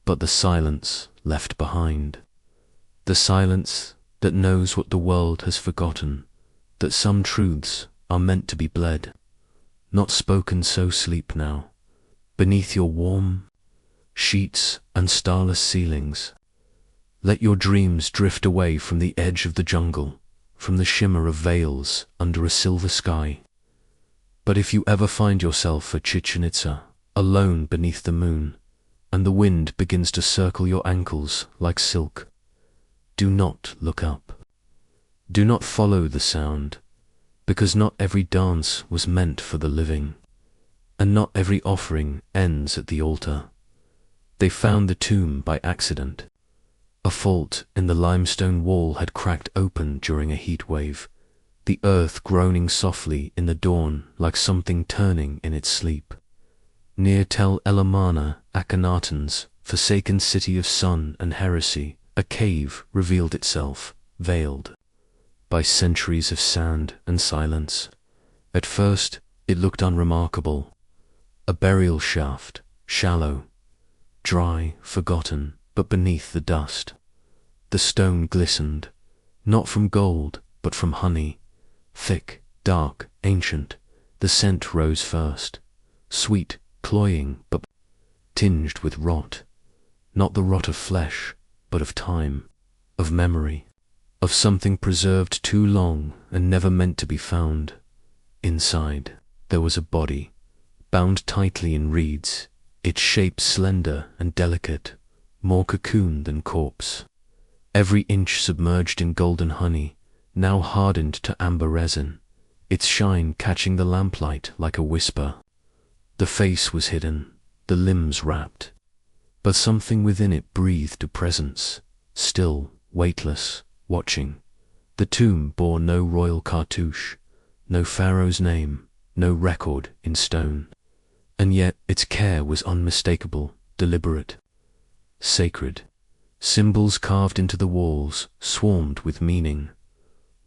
S1: but the silence left behind. The silence that knows what the world has forgotten, that some truths are meant to be bled, not spoken. So sleep now, beneath your warm sheets and starless ceilings. Let your dreams drift away from the edge of the jungle, from the shimmer of veils under a silver sky. But if you ever find yourself at Chichen Itza, alone beneath the moon, and the wind begins to circle your ankles like silk, do not look up. Do not follow the sound, because not every dance was meant for the living, and not every offering ends at the altar. They found the tomb by accident. A fault in the limestone wall had cracked open during a heat wave, the earth groaning softly in the dawn like something turning in its sleep. Near Tel El Amarna, Akhenaten's forsaken city of sun and heresy, a cave revealed itself, veiled by centuries of sand and silence. At first, it looked unremarkable. A burial shaft, shallow, dry, forgotten, but beneath the dust, the stone glistened, not from gold, but from honey, thick, dark, ancient. The scent rose first, sweet, cloying, but tinged with rot, not the rot of flesh, but of time, of memory, of something preserved too long and never meant to be found. Inside, there was a body, bound tightly in reeds, its shape slender and delicate, more cocoon than corpse. Every inch submerged in golden honey, now hardened to amber resin, its shine catching the lamplight like a whisper. The face was hidden, the limbs wrapped, but something within it breathed a presence, still, weightless, watching. The tomb bore no royal cartouche, no pharaoh's name, no record in stone, and yet its care was unmistakable, deliberate, sacred. Symbols carved into the walls swarmed with meaning.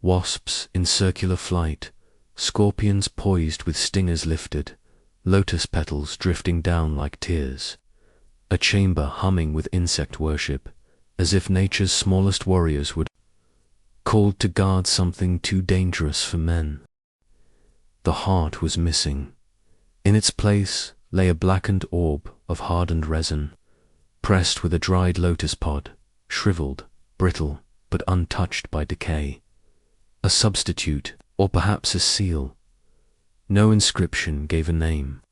S1: Wasps in circular flight, scorpions poised with stingers lifted, lotus petals drifting down like tears. A chamber humming with insect worship, as if nature's smallest warriors would called to guard something too dangerous for men. The heart was missing. In its place lay a blackened orb of hardened resin, pressed with a dried lotus pod, shriveled, brittle, but untouched by decay. A substitute, or perhaps a seal. No inscription gave a name,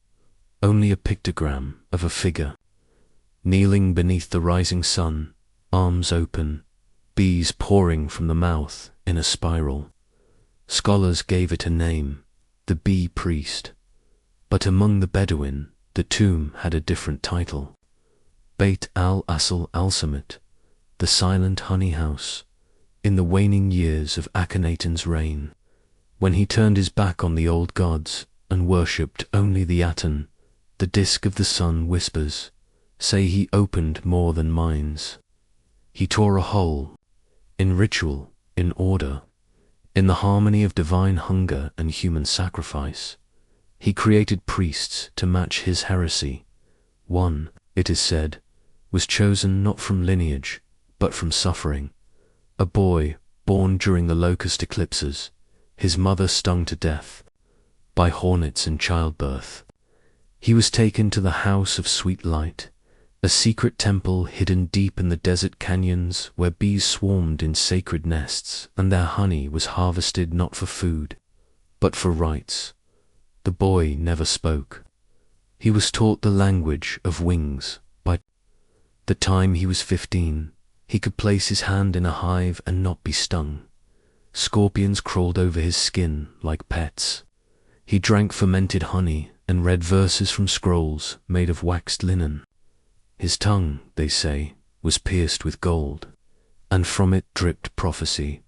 S1: only a pictogram of a figure, kneeling beneath the rising sun, arms open, bees pouring from the mouth in a spiral. Scholars gave it a name, the bee priest, but among the Bedouin, the tomb had a different title. Beit al-Asl al-Samit, the silent honey house, in the waning years of Akhenaten's reign, when he turned his back on the old gods and worshipped only the Aten, the disk of the sun whispers, say he opened more than minds. He tore a hole, in ritual, in order, in the harmony of divine hunger and human sacrifice. He created priests to match his heresy. One, it is said, was chosen not from lineage, but from suffering. A boy born during the locust eclipses, his mother stung to death by hornets in childbirth. He was taken to the House of Sweet Light, a secret temple hidden deep in the desert canyons where bees swarmed in sacred nests and their honey was harvested not for food, but for rites. The boy never spoke. He was taught the language of wings. By the time he was 15, he could place his hand in a hive and not be stung. Scorpions crawled over his skin like pets. He drank fermented honey and read verses from scrolls made of waxed linen. His tongue, they say, was pierced with gold, and from it dripped prophecy.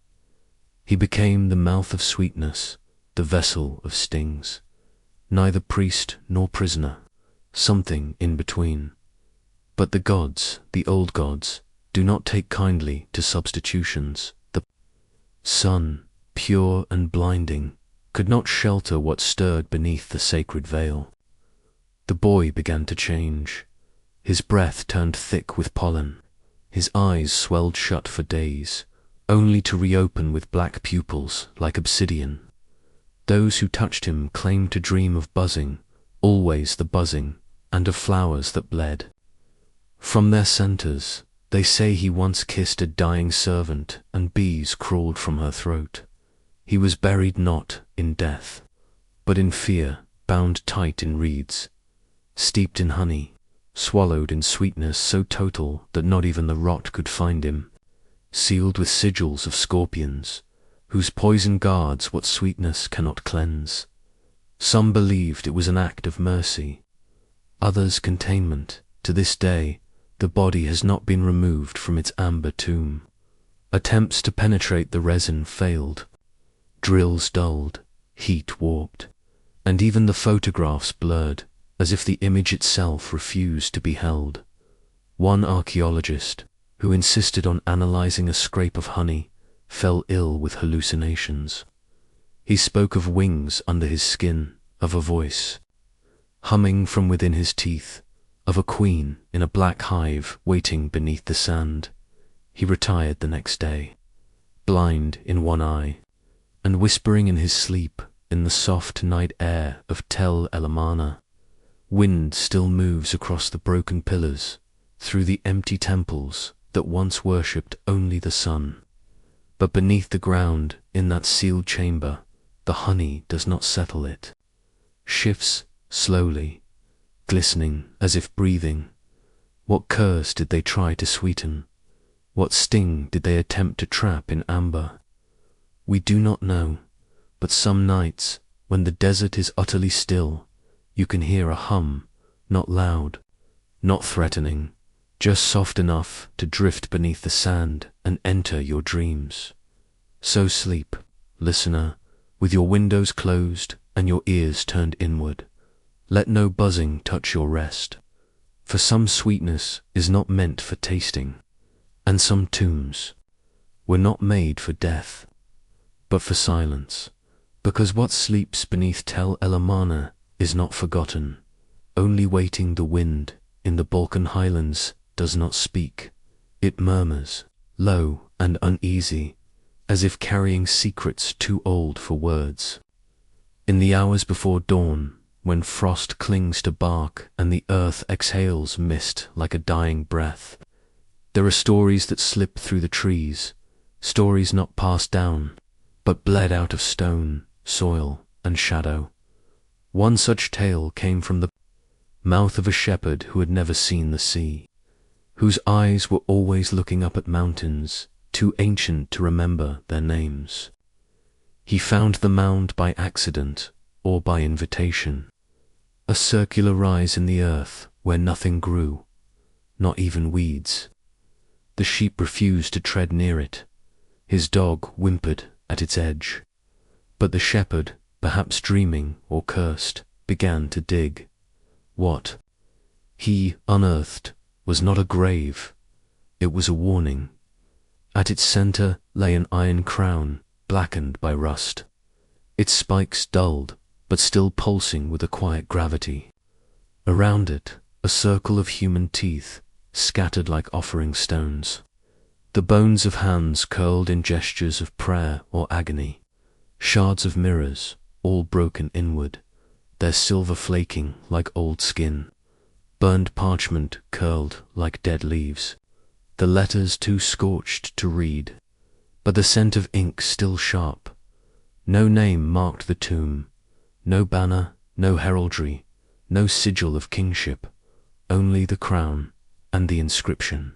S1: He became the mouth of sweetness, the vessel of stings. Neither priest nor prisoner, something in between. But the gods, the old gods, do not take kindly to substitutions. The sun, pure and blinding, could not shelter what stirred beneath the sacred veil. The boy began to change. His breath turned thick with pollen. His eyes swelled shut for days, only to reopen with black pupils like obsidian. Those who touched him claimed to dream of buzzing, always the buzzing, and of flowers that bled. From their centers, they say he once kissed a dying servant and bees crawled from her throat. He was buried not in death, but in fear, bound tight in reeds, steeped in honey, swallowed in sweetness so total that not even the rot could find him, sealed with sigils of scorpions, whose poison guards what sweetness cannot cleanse. Some believed it was an act of mercy, others containment. To this day, the body has not been removed from its amber tomb. Attempts to penetrate the resin failed, drills dulled, heat warped, and even the photographs blurred, as if the image itself refused to be held. One archaeologist, who insisted on analyzing a scrape of honey, fell ill with hallucinations. He spoke of wings under his skin, of a voice humming from within his teeth, of a queen in a black hive waiting beneath the sand. He retired the next day, blind in one eye, and whispering in his sleep in the soft night air of Tel El-Amarna. Wind still moves across the broken pillars, through the empty temples that once worshipped only the sun. But beneath the ground, in that sealed chamber, the honey does not settle it. Shifts slowly, glistening as if breathing. What curse did they try to sweeten? What sting did they attempt to trap in amber? We do not know, but some nights, when the desert is utterly still, you can hear a hum, not loud, not threatening, just soft enough to drift beneath the sand and enter your dreams. So sleep, listener, with your windows closed and your ears turned inward. Let no buzzing touch your rest, for some sweetness is not meant for tasting, and some tombs were not made for death, but for silence, because what sleeps beneath Tel El-Amarna is not forgotten. Only waiting the wind in the Balkan highlands does not speak. It murmurs, low and uneasy, as if carrying secrets too old for words. In the hours before dawn, when frost clings to bark and the earth exhales mist like a dying breath, there are stories that slip through the trees, stories not passed down, but bled out of stone, soil, and shadow. One such tale came from the mouth of a shepherd who had never seen the sea, whose eyes were always looking up at mountains, too ancient to remember their names. He found the mound by accident or by invitation, a circular rise in the earth where nothing grew, not even weeds. The sheep refused to tread near it. His dog whimpered at its edge. But the shepherd, perhaps dreaming or cursed, began to dig. What he unearthed was not a grave, it was a warning. At its center lay an iron crown, blackened by rust, its spikes dulled, but still pulsing with a quiet gravity. Around it, a circle of human teeth, scattered like offering stones. The bones of hands curled in gestures of prayer or agony. Shards of mirrors, all broken inward, their silver flaking like old skin. Burned parchment curled like dead leaves. The letters too scorched to read, but the scent of ink still sharp. No name marked the tomb, no banner, no heraldry, no sigil of kingship, only the crown and the inscription,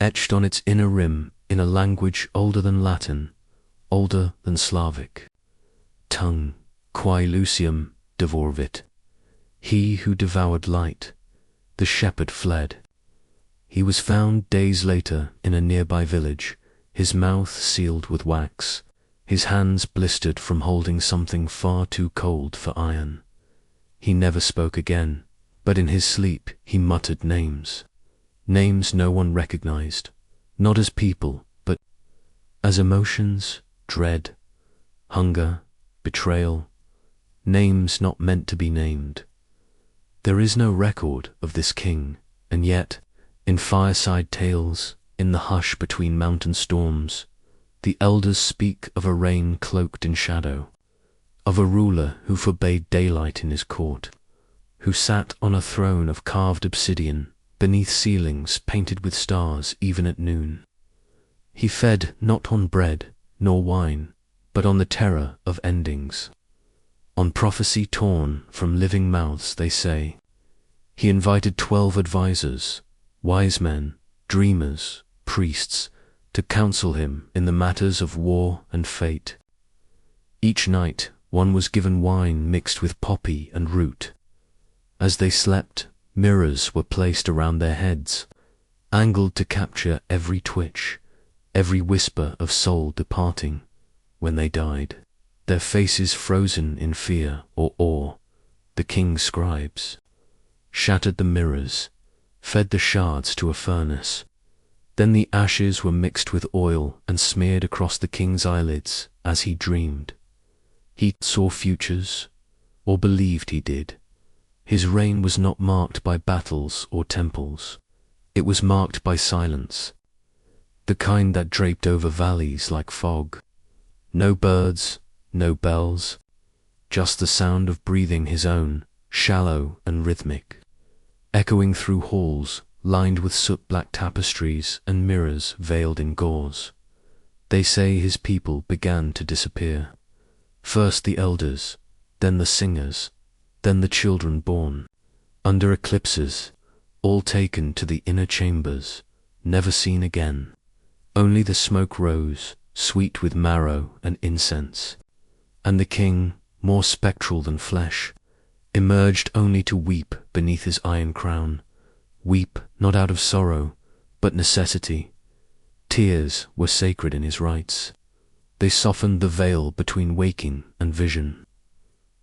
S1: etched on its inner rim in a language older than Latin, older than Slavic. Tongue, quae lucium devorvit. He who devoured light, the shepherd fled. He was found days later in a nearby village, his mouth sealed with wax, his hands blistered from holding something far too cold for iron. He never spoke again, but in his sleep he muttered names. Names no one recognized, not as people, but as emotions, dread, hunger, betrayal, names not meant to be named. There is no record of this king, and yet, in fireside tales, in the hush between mountain storms, the elders speak of a reign cloaked in shadow, of a ruler who forbade daylight in his court, who sat on a throne of carved obsidian, beneath ceilings painted with stars even at noon. He fed not on bread nor wine, but on the terror of endings. On prophecy torn from living mouths, they say. He invited 12 advisors, wise men, dreamers, priests, to counsel him in the matters of war and fate. Each night one was given wine mixed with poppy and root. As they slept, mirrors were placed around their heads, angled to capture every twitch, every whisper of soul departing when they died, their faces frozen in fear or awe. The king's scribes shattered the mirrors, fed the shards to a furnace. Then the ashes were mixed with oil and smeared across the king's eyelids as he dreamed. He saw futures, or believed he did. His reign was not marked by battles or temples. It was marked by silence, the kind that draped over valleys like fog. No birds, no bells, just the sound of breathing his own, shallow and rhythmic, echoing through halls lined with soot-black tapestries and mirrors veiled in gauze. They say his people began to disappear. First the elders, then the singers, then the children born, under eclipses, all taken to the inner chambers, never seen again. Only the smoke rose, sweet with marrow and incense, and the king, more spectral than flesh, emerged only to weep beneath his iron crown. Weep not out of sorrow, but necessity. Tears were sacred in his rites. They softened the veil between waking and vision.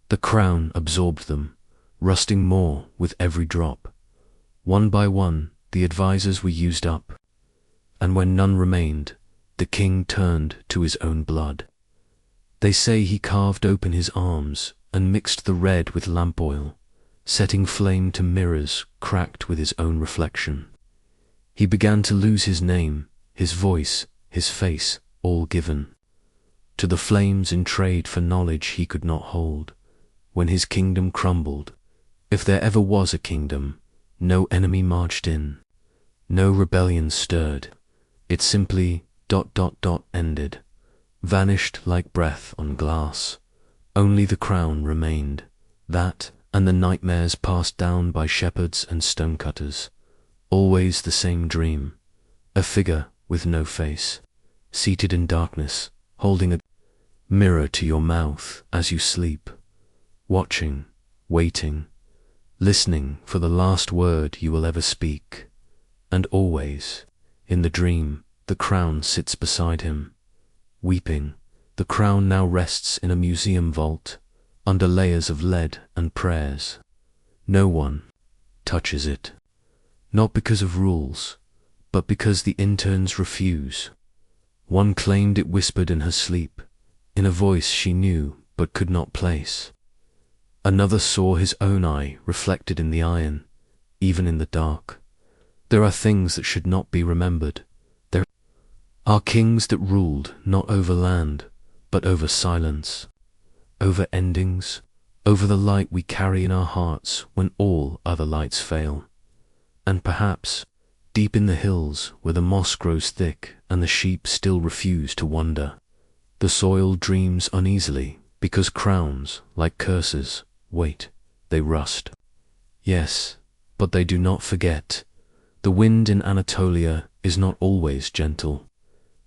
S1: The crown absorbed them, rusting more with every drop. One by one, the advisors were used up, and when none remained, the king turned to his own blood. They say he carved open his arms and mixed the red with lamp oil, setting flame to mirrors cracked with his own reflection. He began to lose his name, his voice, his face, all given to the flames in trade for knowledge he could not hold. When his kingdom crumbled, if there ever was a kingdom, no enemy marched in, no rebellion stirred. It simply ... ended, vanished like breath on glass. Only the crown remained, that and the nightmares passed down by shepherds and stonecutters. Always the same dream, a figure with no face, seated in darkness, holding a mirror to your mouth as you sleep, watching, waiting, listening for the last word you will ever speak. And always, in the dream, the crown sits beside him, weeping. The crown now rests in a museum vault, under layers of lead and prayers. No one touches it, not because of rules, but because the interns refuse. One claimed it whispered in her sleep, in a voice she knew but could not place. Another saw his own eye reflected in the iron, even in the dark. There are things that should not be remembered. There are kings that ruled not over land, but over silence, over endings, over the light we carry in our hearts when all other lights fail. And perhaps, deep in the hills where the moss grows thick and the sheep still refuse to wander, the soil dreams uneasily because crowns, like curses, wait, they rust. Yes, but they do not forget. The wind in Anatolia is not always gentle.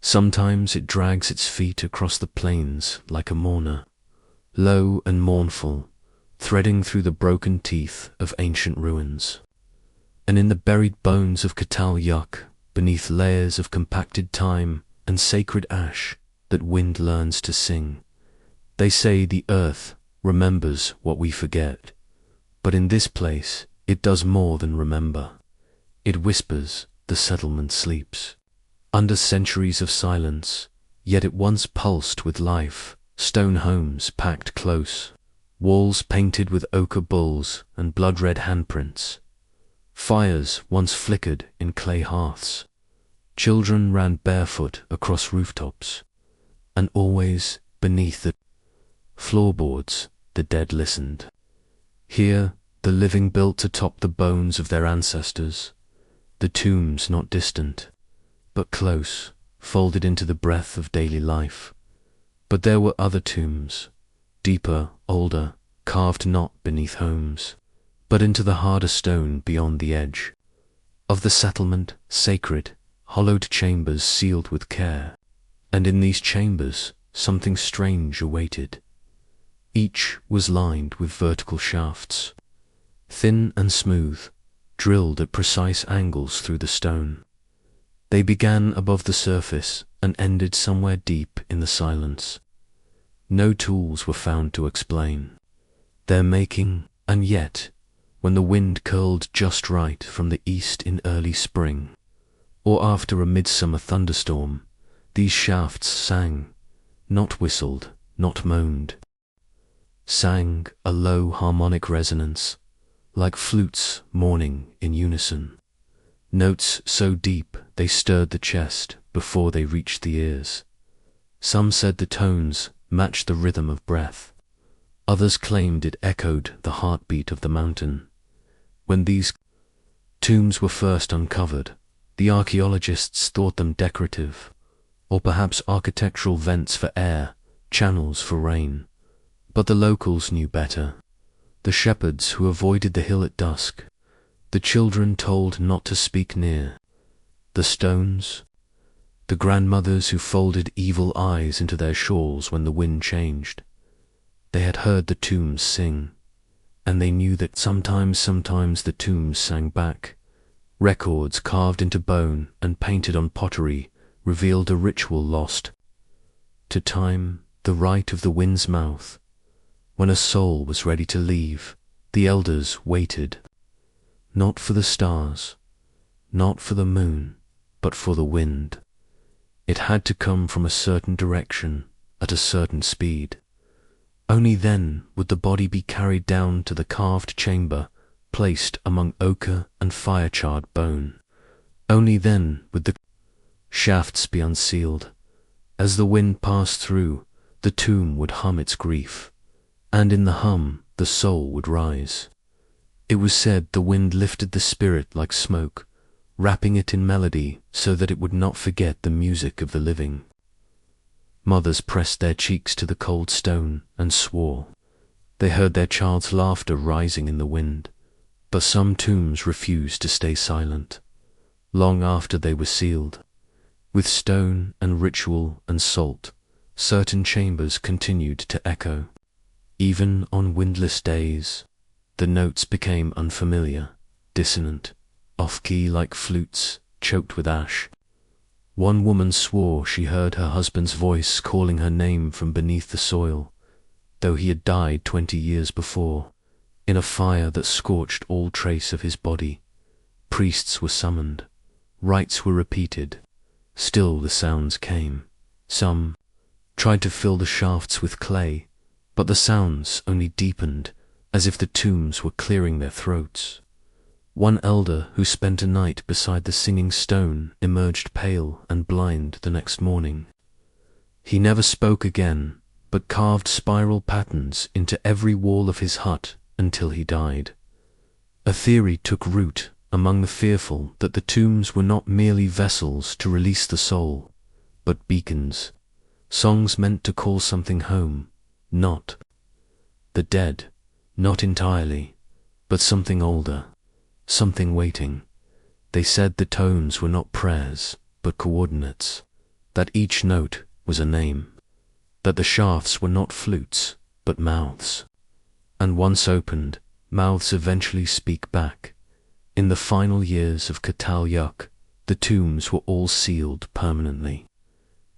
S1: Sometimes it drags its feet across the plains like a mourner, low and mournful, threading through the broken teeth of ancient ruins. And in the buried bones of Çatalhöyük, beneath layers of compacted time and sacred ash that wind learns to sing, they say the earth remembers what we forget. But in this place, it does more than remember. It whispers, the settlement sleeps. Under centuries of silence, yet it once pulsed with life, stone homes packed close, walls painted with ochre bulls and blood-red handprints. Fires once flickered in clay hearths. Children ran barefoot across rooftops. And always, beneath the floorboards, the dead listened. Here, the living built atop the bones of their ancestors, the tombs not distant, but close, folded into the breath of daily life. But there were other tombs, deeper, older, carved not beneath homes, but into the harder stone beyond the edge of the settlement, sacred, hollowed chambers sealed with care. And in these chambers something strange awaited. Each was lined with vertical shafts, thin and smooth, drilled at precise angles through the stone. They began above the surface and ended somewhere deep in the silence. No tools were found to explain their making, and yet, when the wind curled just right from the east in early spring, or after a midsummer thunderstorm, these shafts sang, not whistled, not moaned, sang a low harmonic resonance, like flutes mourning in unison, notes so deep they stirred the chest before they reached the ears. Some said the tones matched the rhythm of breath. Others claimed it echoed the heartbeat of the mountain. When these tombs were first uncovered, the archaeologists thought them decorative, or perhaps architectural vents for air, channels for rain. But the locals knew better. The shepherds who avoided the hill at dusk, the children told not to speak near, the stones, the grandmothers who folded evil eyes into their shawls when the wind changed. They had heard the tombs sing, and they knew that sometimes the tombs sang back. Records carved into bone and painted on pottery revealed a ritual lost to time, the rite of the wind's mouth. When a soul was ready to leave, the elders waited, not for the stars, not for the moon, but for the wind. It had to come from a certain direction, at a certain speed. Only then would the body be carried down to the carved chamber, placed among ochre and fire-charred bone. Only then would the shafts be unsealed. As the wind passed through, the tomb would hum its grief, and in the hum the soul would rise. It was said the wind lifted the spirit like smoke, wrapping it in melody so that it would not forget the music of the living. Mothers pressed their cheeks to the cold stone and swore. They heard their child's laughter rising in the wind. But some tombs refused to stay silent, long after they were sealed. With stone and ritual and salt, certain chambers continued to echo. Even on windless days, the notes became unfamiliar, dissonant, off-key like flutes, choked with ash. One woman swore she heard her husband's voice calling her name from beneath the soil, though he had died 20 years before, in a fire that scorched all trace of his body. Priests were summoned, rites were repeated, still the sounds came. Some tried to fill the shafts with clay, but the sounds only deepened, as if the tombs were clearing their throats. One elder who spent a night beside the singing stone emerged pale and blind the next morning. He never spoke again, but carved spiral patterns into every wall of his hut until he died. A theory took root among the fearful that the tombs were not merely vessels to release the soul, but beacons, songs meant to call something home, not the dead, not entirely, but something older, something waiting. They said the tones were not prayers, but coordinates, that each note was a name, that the shafts were not flutes, but mouths. And once opened, mouths eventually speak back. In the final years of Çatalhöyük, the tombs were all sealed permanently.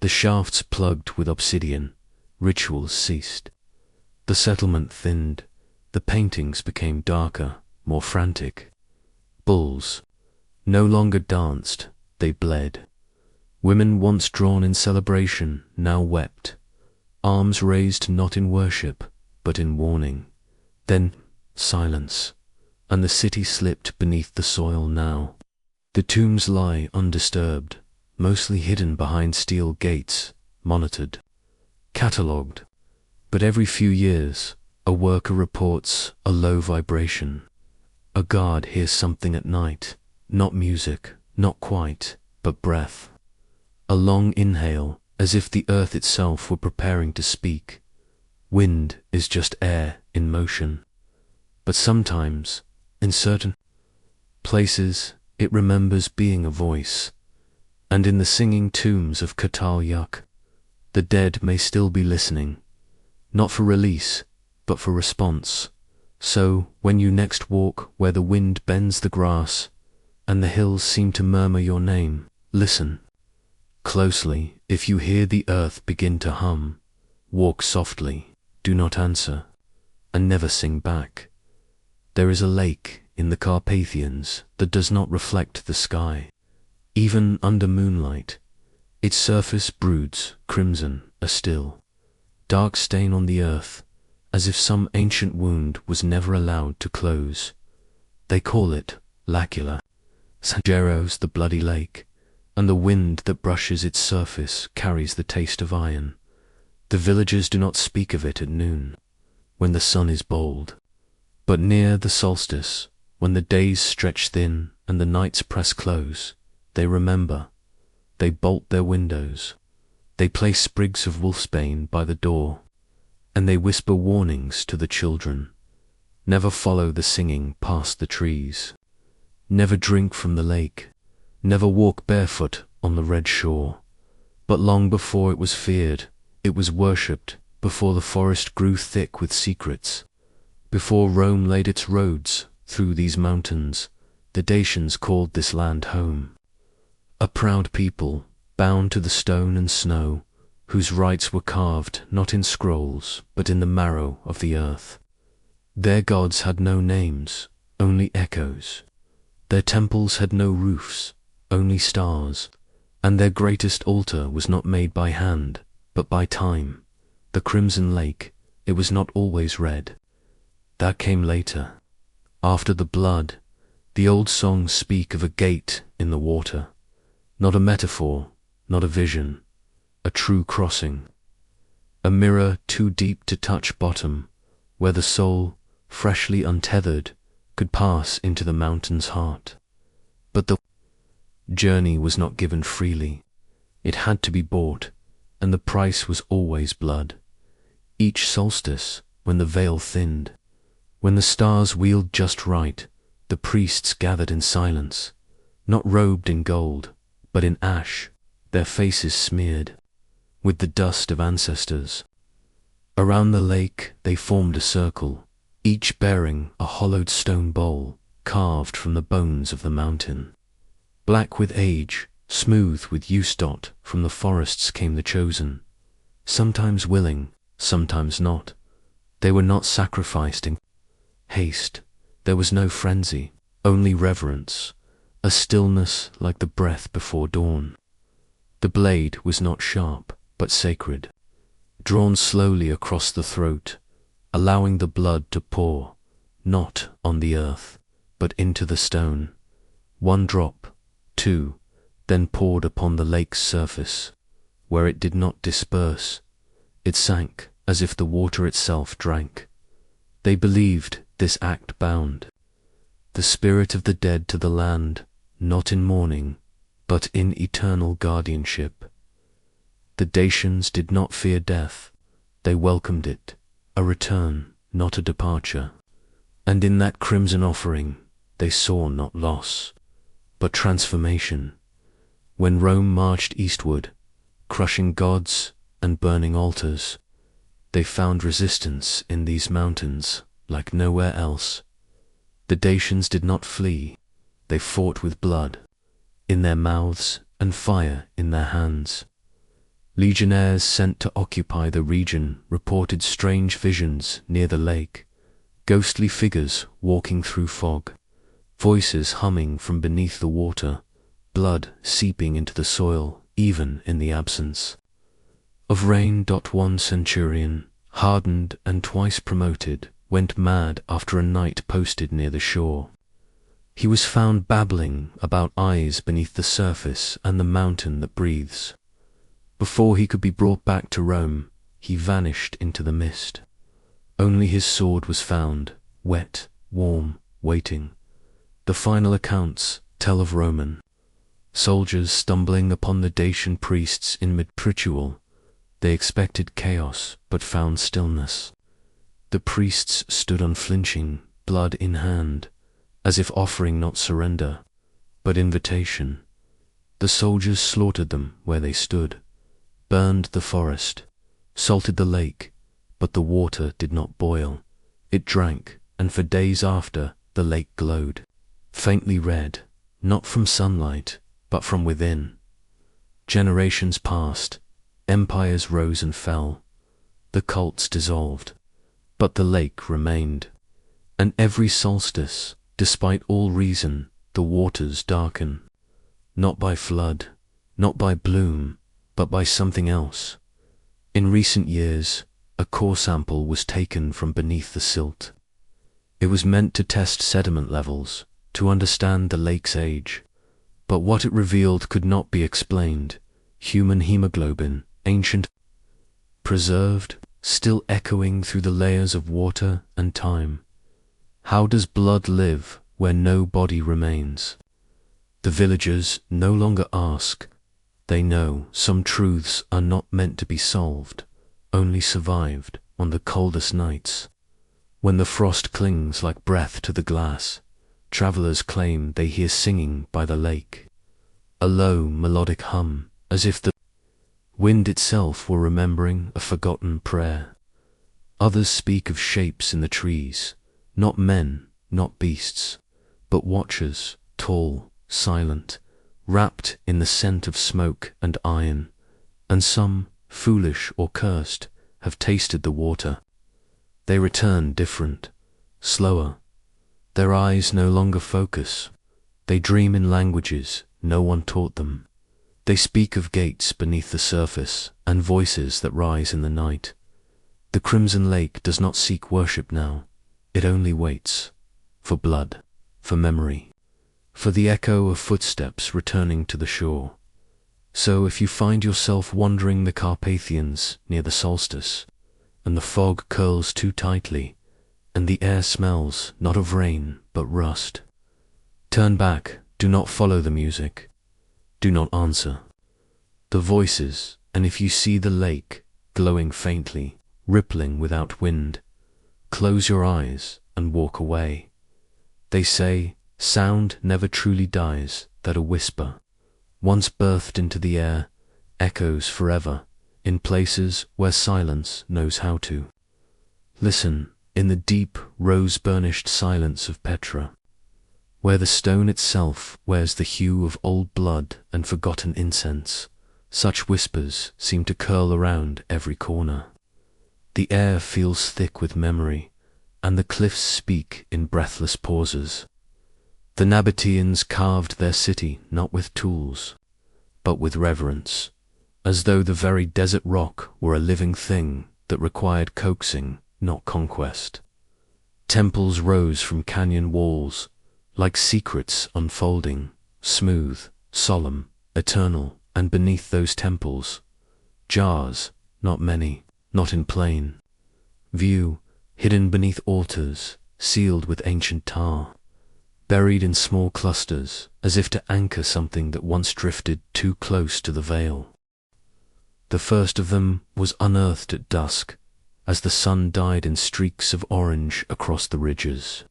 S1: The shafts plugged with obsidian, rituals ceased. The settlement thinned, the paintings became darker, more frantic. Bulls no longer danced, they bled. Women once drawn in celebration now wept, arms raised not in worship, but in warning. Then silence, and the city slipped beneath the soil now. The tombs lie undisturbed, mostly hidden behind steel gates, monitored, catalogued. But every few years, a worker reports a low vibration. A guard hears something at night, not music, not quite, but breath. A long inhale, as if the earth itself were preparing to speak. Wind is just air in motion. But sometimes, in certain places, it remembers being a voice. And in the singing tombs of Çatalhöyük, the dead may still be listening, not for release, but for response. So, when you next walk where the wind bends the grass, and the hills seem to murmur your name, listen closely. If you hear the earth begin to hum, walk softly, do not answer, and never sing back. There is a lake in the Carpathians that does not reflect the sky, even under moonlight. Its surface broods crimson, a still, dark stain on the earth, as if some ancient wound was never allowed to close. They call it lacula. Sanjero's the bloody lake, and the wind that brushes its surface carries the taste of iron. The villagers do not speak of it at noon, when the sun is bold, but near the solstice, when the days stretch thin and the nights press close, they remember. They bolt their windows. They place sprigs of wolfsbane by the door, and they whisper warnings to the children. Never follow the singing past the trees. Never drink from the lake. Never walk barefoot on the red shore. But long before it was feared, it was worshipped, before the forest grew thick with secrets. Before Rome laid its roads through these mountains, the Dacians called this land home. A proud people, bound to the stone and snow, whose rites were carved not in scrolls, but in the marrow of the earth. Their gods had no names, only echoes. Their temples had no roofs, only stars, and their greatest altar was not made by hand, but by time. The crimson lake, it was not always red. That came later. After the blood, the old songs speak of a gate in the water. Not a metaphor, not a vision, a true crossing. A mirror too deep to touch bottom, where the soul, freshly untethered, could pass into the mountain's heart. But the journey was not given freely. It had to be bought, and the price was always blood. Each solstice, when the veil thinned, when the stars wheeled just right, the priests gathered in silence, not robed in gold, but in ash, their faces smeared with the dust of ancestors. Around the lake they formed a circle, each bearing a hollowed stone bowl carved from the bones of the mountain. Black with age, smooth with use-dot, from the forests came the chosen, sometimes willing, sometimes not. They were not sacrificed in haste. There was no frenzy, only reverence, a stillness like the breath before dawn. The blade was not sharp, but sacred, drawn slowly across the throat, allowing the blood to pour, not on the earth, but into the stone. One drop, two, then poured upon the lake's surface. Where it did not disperse, it sank as if the water itself drank. They believed this act bound the spirit of the dead to the land, not in mourning, but in eternal guardianship. The Dacians did not fear death, they welcomed it, a return, not a departure. And in that crimson offering, they saw not loss, but transformation. When Rome marched eastward, crushing gods and burning altars, they found resistance in these mountains like nowhere else. The Dacians did not flee, they fought with blood in their mouths and fire in their hands. Legionnaires sent to occupy the region reported strange visions near the lake, ghostly figures walking through fog, voices humming from beneath the water, blood seeping into the soil even in the absence of rain. One centurion, hardened and twice promoted, went mad after a night posted near the shore. He was found babbling about eyes beneath the surface and the mountain that breathes. Before he could be brought back to Rome, he vanished into the mist. Only his sword was found, wet, warm, waiting. The final accounts tell of Roman soldiers stumbling upon the Dacian priests in mid-ritual. They expected chaos, but found stillness. The priests stood unflinching, blood in hand, as if offering not surrender, but invitation. The soldiers slaughtered them where they stood, burned the forest, salted the lake, but the water did not boil. It drank, and for days after, the lake glowed, faintly red, not from sunlight, but from within. Generations passed, empires rose and fell, the cults dissolved, but the lake remained. And every solstice, despite all reason, the waters darken, not by flood, not by bloom, but by something else. In recent years, a core sample was taken from beneath the silt. It was meant to test sediment levels, to understand the lake's age. But what it revealed could not be explained. Human hemoglobin, ancient, preserved, still echoing through the layers of water and time. How does blood live where no body remains? The villagers no longer ask. They know some truths are not meant to be solved, only survived on the coldest nights. When the frost clings like breath to the glass, travelers claim they hear singing by the lake, a low melodic hum, as if the wind itself were remembering a forgotten prayer. Others speak of shapes in the trees, not men, not beasts, but watchers, tall, silent, wrapped in the scent of smoke and iron, and some, foolish or cursed, have tasted the water. They return different, slower. Their eyes no longer focus. They dream in languages no one taught them. They speak of gates beneath the surface and voices that rise in the night. The crimson lake does not seek worship now. It only waits for blood, for memory, for the echo of footsteps returning to the shore. So if you find yourself wandering the Carpathians near the solstice, and the fog curls too tightly, and the air smells not of rain but rust, turn back, do not follow the music, do not answer the voices, and if you see the lake glowing faintly, rippling without wind, close your eyes and walk away. They say sound never truly dies, that a whisper, once birthed into the air, echoes forever in places where silence knows how to. Listen in the deep, rose-burnished silence of Petra, where the stone itself wears the hue of old blood and forgotten incense. Such whispers seem to curl around every corner. The air feels thick with memory, and the cliffs speak in breathless pauses. The Nabateans carved their city not with tools, but with reverence, as though the very desert rock were a living thing that required coaxing, not conquest. Temples rose from canyon walls, like secrets unfolding, smooth, solemn, eternal, and beneath those temples, jars, not many, not in plain view, hidden beneath altars, sealed with ancient tar, buried in small clusters, as if to anchor something that once drifted too close to the veil. The first of them was unearthed at dusk, as the sun died in streaks of orange across the ridges,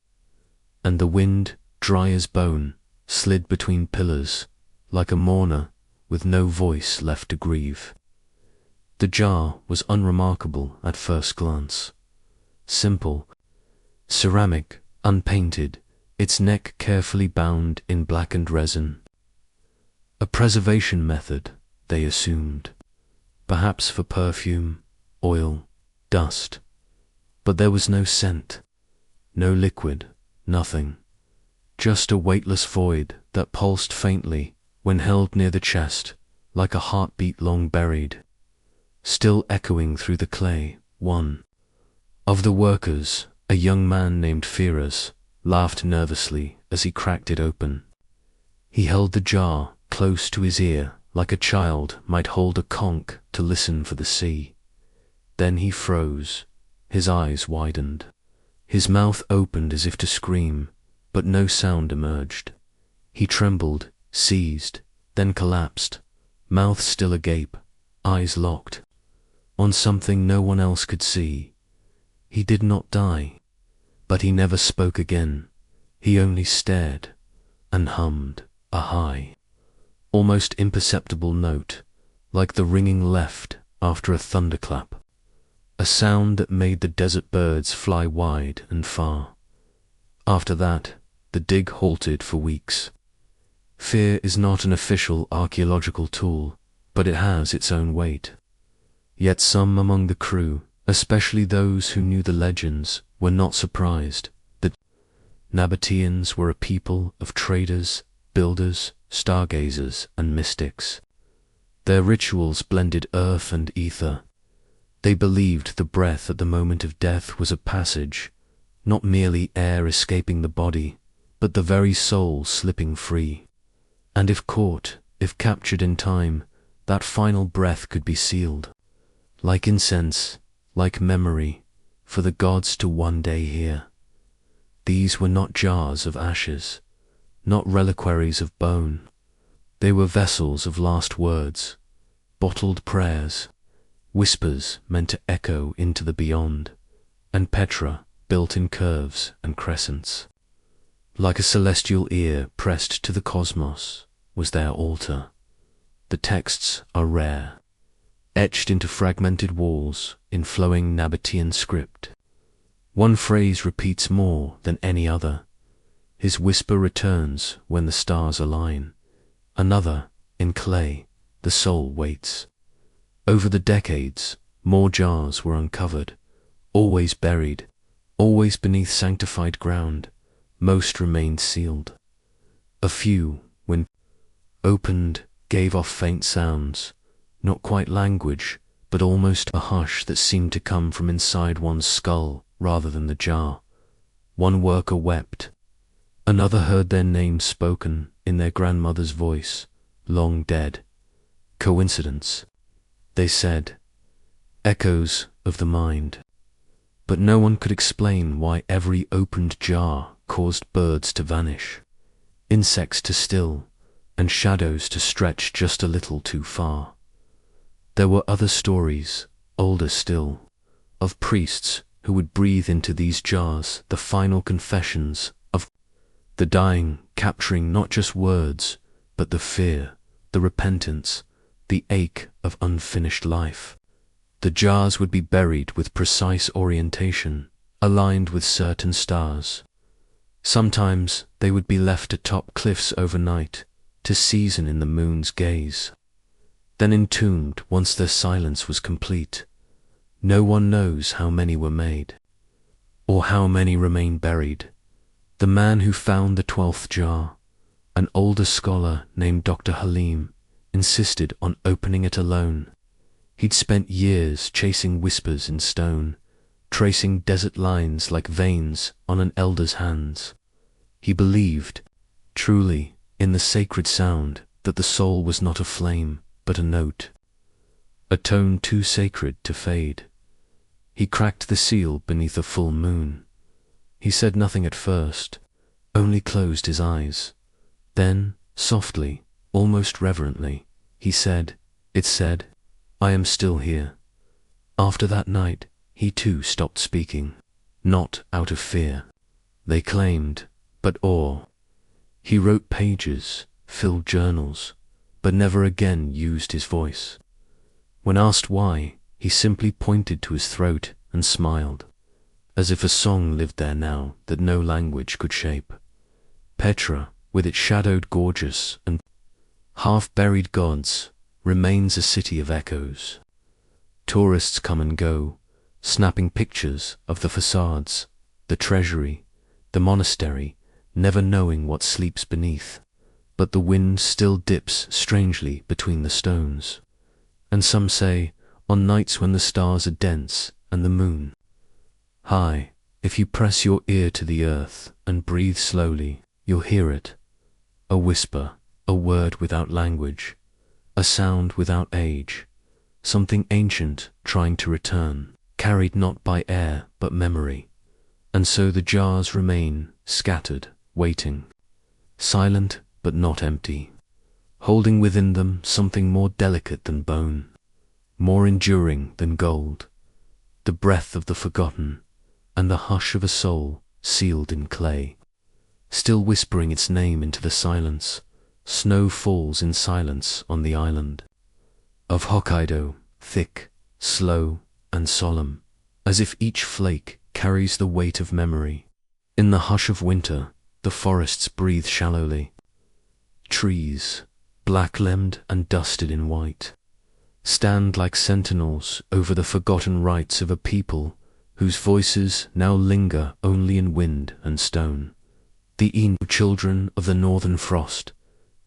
S1: and the wind, dry as bone, slid between pillars, like a mourner with no voice left to grieve. The jar was unremarkable at first glance. Simple, ceramic, unpainted, its neck carefully bound in blackened resin. A preservation method, they assumed, perhaps for perfume, oil, dust. But there was no scent, no liquid, nothing. Just a weightless void that pulsed faintly when held near the chest, like a heartbeat long buried, still echoing through the clay. One of the workers, a young man named Firas, laughed nervously as he cracked it open. He held the jar close to his ear, like a child might hold a conch to listen for the sea. Then he froze, his eyes widened, his mouth opened as if to scream, but no sound emerged. He trembled, seized, then collapsed, mouth still agape, eyes locked, on something no one else could see. He did not die, but he never spoke again. He only stared and hummed a high, almost imperceptible note, like the ringing left after a thunderclap, a sound that made the desert birds fly wide and far. After that, the dig halted for weeks. Fear is not an official archaeological tool, but it has its own weight. Yet some among the crew, especially those who knew the legends, were not surprised that Nabateans were a people of traders, builders, stargazers, and mystics. Their rituals blended earth and ether. They believed the breath at the moment of death was a passage, not merely air escaping the body, but the very soul slipping free. And if caught, if captured in time, that final breath could be sealed, like incense, like memory, for the gods to one day hear. These were not jars of ashes, not reliquaries of bone. They were vessels of last words, bottled prayers, whispers meant to echo into the beyond, and Petra built in curves and crescents. Like a celestial ear pressed to the cosmos was their altar. The texts are rare, etched into fragmented walls in flowing Nabatean script. One phrase repeats more than any other. His whisper returns when the stars align. Another, in clay, the soul waits. Over the decades, more jars were uncovered, always buried, always beneath sanctified ground. Most remained sealed. A few, when opened, gave off faint sounds, not quite language, but almost a hush that seemed to come from inside one's skull rather than the jar. One worker wept. Another heard their name spoken in their grandmother's voice, long dead. Coincidence, they said. Echoes of the mind. But no one could explain why every opened jar caused birds to vanish, insects to still, and shadows to stretch just a little too far. There were other stories, older still, of priests who would breathe into these jars the final confessions of the dying, capturing not just words, but the fear, the repentance, the ache of unfinished life. The jars would be buried with precise orientation, aligned with certain stars. Sometimes they would be left atop cliffs overnight, to season in the moon's gaze. Then entombed once their silence was complete. No one knows how many were made, or how many remain buried. The man who found the 12th jar, an older scholar named Dr. Halim, insisted on opening it alone. He'd spent years chasing whispers in stone, tracing desert lines like veins on an elder's hands. He believed, truly, in the sacred sound, that the soul was not a flame, but a note, a tone too sacred to fade. He cracked the seal beneath a full moon. He said nothing at first, only closed his eyes. Then, softly, almost reverently, he said, "It said, I am still here." After that night, he too stopped speaking, not out of fear, they claimed, but awe. He wrote pages, filled journals, but never again used his voice. When asked why, he simply pointed to his throat and smiled, as if a song lived there now that no language could shape. Petra, with its shadowed gorgeous and half-buried gods, remains a city of echoes. Tourists come and go, snapping pictures of the facades, the treasury, the monastery, never knowing what sleeps beneath. But the wind still dips strangely between the stones. And some say, on nights when the stars are dense and the moon high, if you press your ear to the earth and breathe slowly, you'll hear it. A whisper, a word without language, a sound without age, something ancient trying to return, carried not by air but memory. And so the jars remain, scattered, waiting, silent but not empty, holding within them something more delicate than bone, more enduring than gold, the breath of the forgotten, and the hush of a soul sealed in clay. Still whispering its name into the silence, snow falls in silence on the island of Hokkaido, thick, slow, and solemn, as if each flake carries the weight of memory. In the hush of winter, the forests breathe shallowly. Trees, black-limbed and dusted in white, stand like sentinels over the forgotten rites of a people whose voices now linger only in wind and stone. The Incan children of the northern frost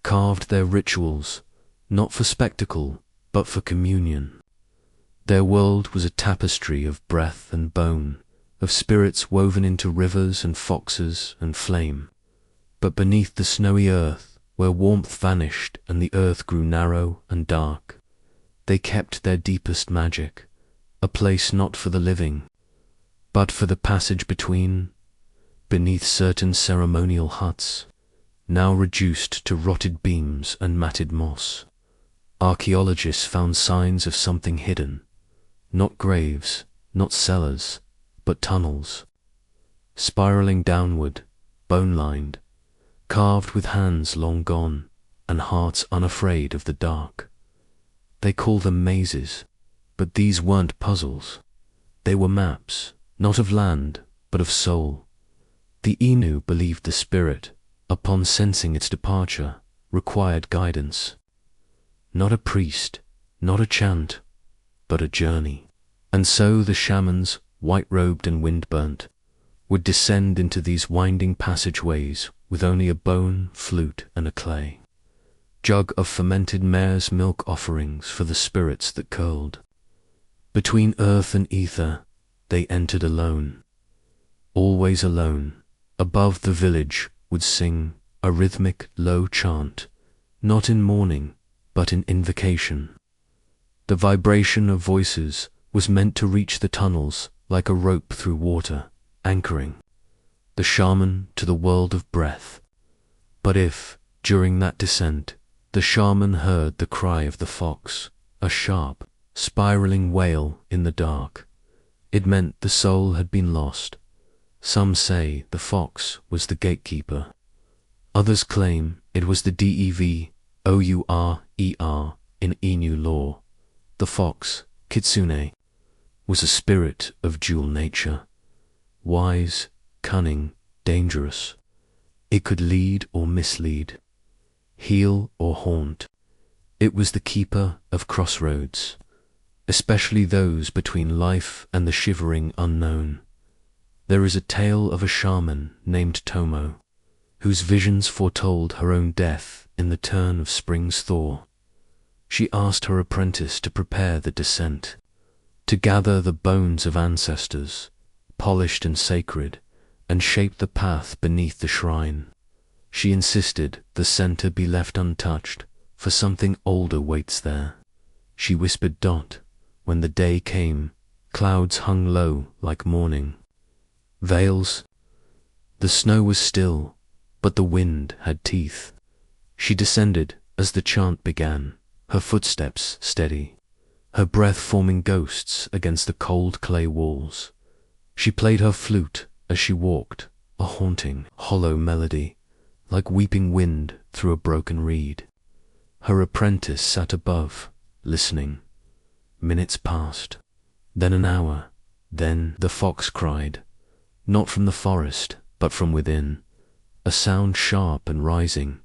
S1: carved their rituals, not for spectacle, but for communion. Their world was a tapestry of breath and bone, of spirits woven into rivers and foxes and flame. But beneath the snowy earth, where warmth vanished and the earth grew narrow and dark, they kept their deepest magic, a place not for the living, but for the passage between, beneath certain ceremonial huts, now reduced to rotted beams and matted moss. Archaeologists found signs of something hidden, not graves, not cellars, but tunnels, spiraling downward, bone-lined, carved with hands long gone and hearts unafraid of the dark. They call them mazes, but these weren't puzzles. They were maps, not of land, but of soul. The Innu believed the spirit, upon sensing its departure, required guidance. Not a priest, not a chant, but a journey. And so the shamans, white-robed and wind-burnt, would descend into these winding passageways with only a bone, flute, and a clay jug of fermented mare's milk offerings for the spirits that curled. Between earth and ether, they entered alone, always alone. Above the village would sing a rhythmic, low chant, not in mourning, but in invocation. The vibration of voices was meant to reach the tunnels like a rope through water, anchoring the shaman to the world of breath. But if, during that descent, the shaman heard the cry of the fox, a sharp, spiraling wail in the dark, it meant the soul had been lost. Some say the fox was the gatekeeper. Others claim it was the Devour in Innu lore. The fox, Kitsune, was a spirit of dual nature, wise, cunning, dangerous. It could lead or mislead, heal or haunt. It was the keeper of crossroads, especially those between life and the shivering unknown. There is a tale of a shaman named Tomo, whose visions foretold her own death in the turn of spring's thaw. She asked her apprentice to prepare the descent, to gather the bones of ancestors, polished and sacred, and shaped the path beneath the shrine. She insisted the center be left untouched, for something older waits there. She whispered, When the day came, clouds hung low like morning. Veils. The snow was still, but the wind had teeth. She descended as the chant began, her footsteps steady, her breath forming ghosts against the cold clay walls. She played her flute as she walked, a haunting, hollow melody, like weeping wind through a broken reed. Her apprentice sat above, listening. Minutes passed, then an hour, then the fox cried, not from the forest, but from within, a sound sharp and rising,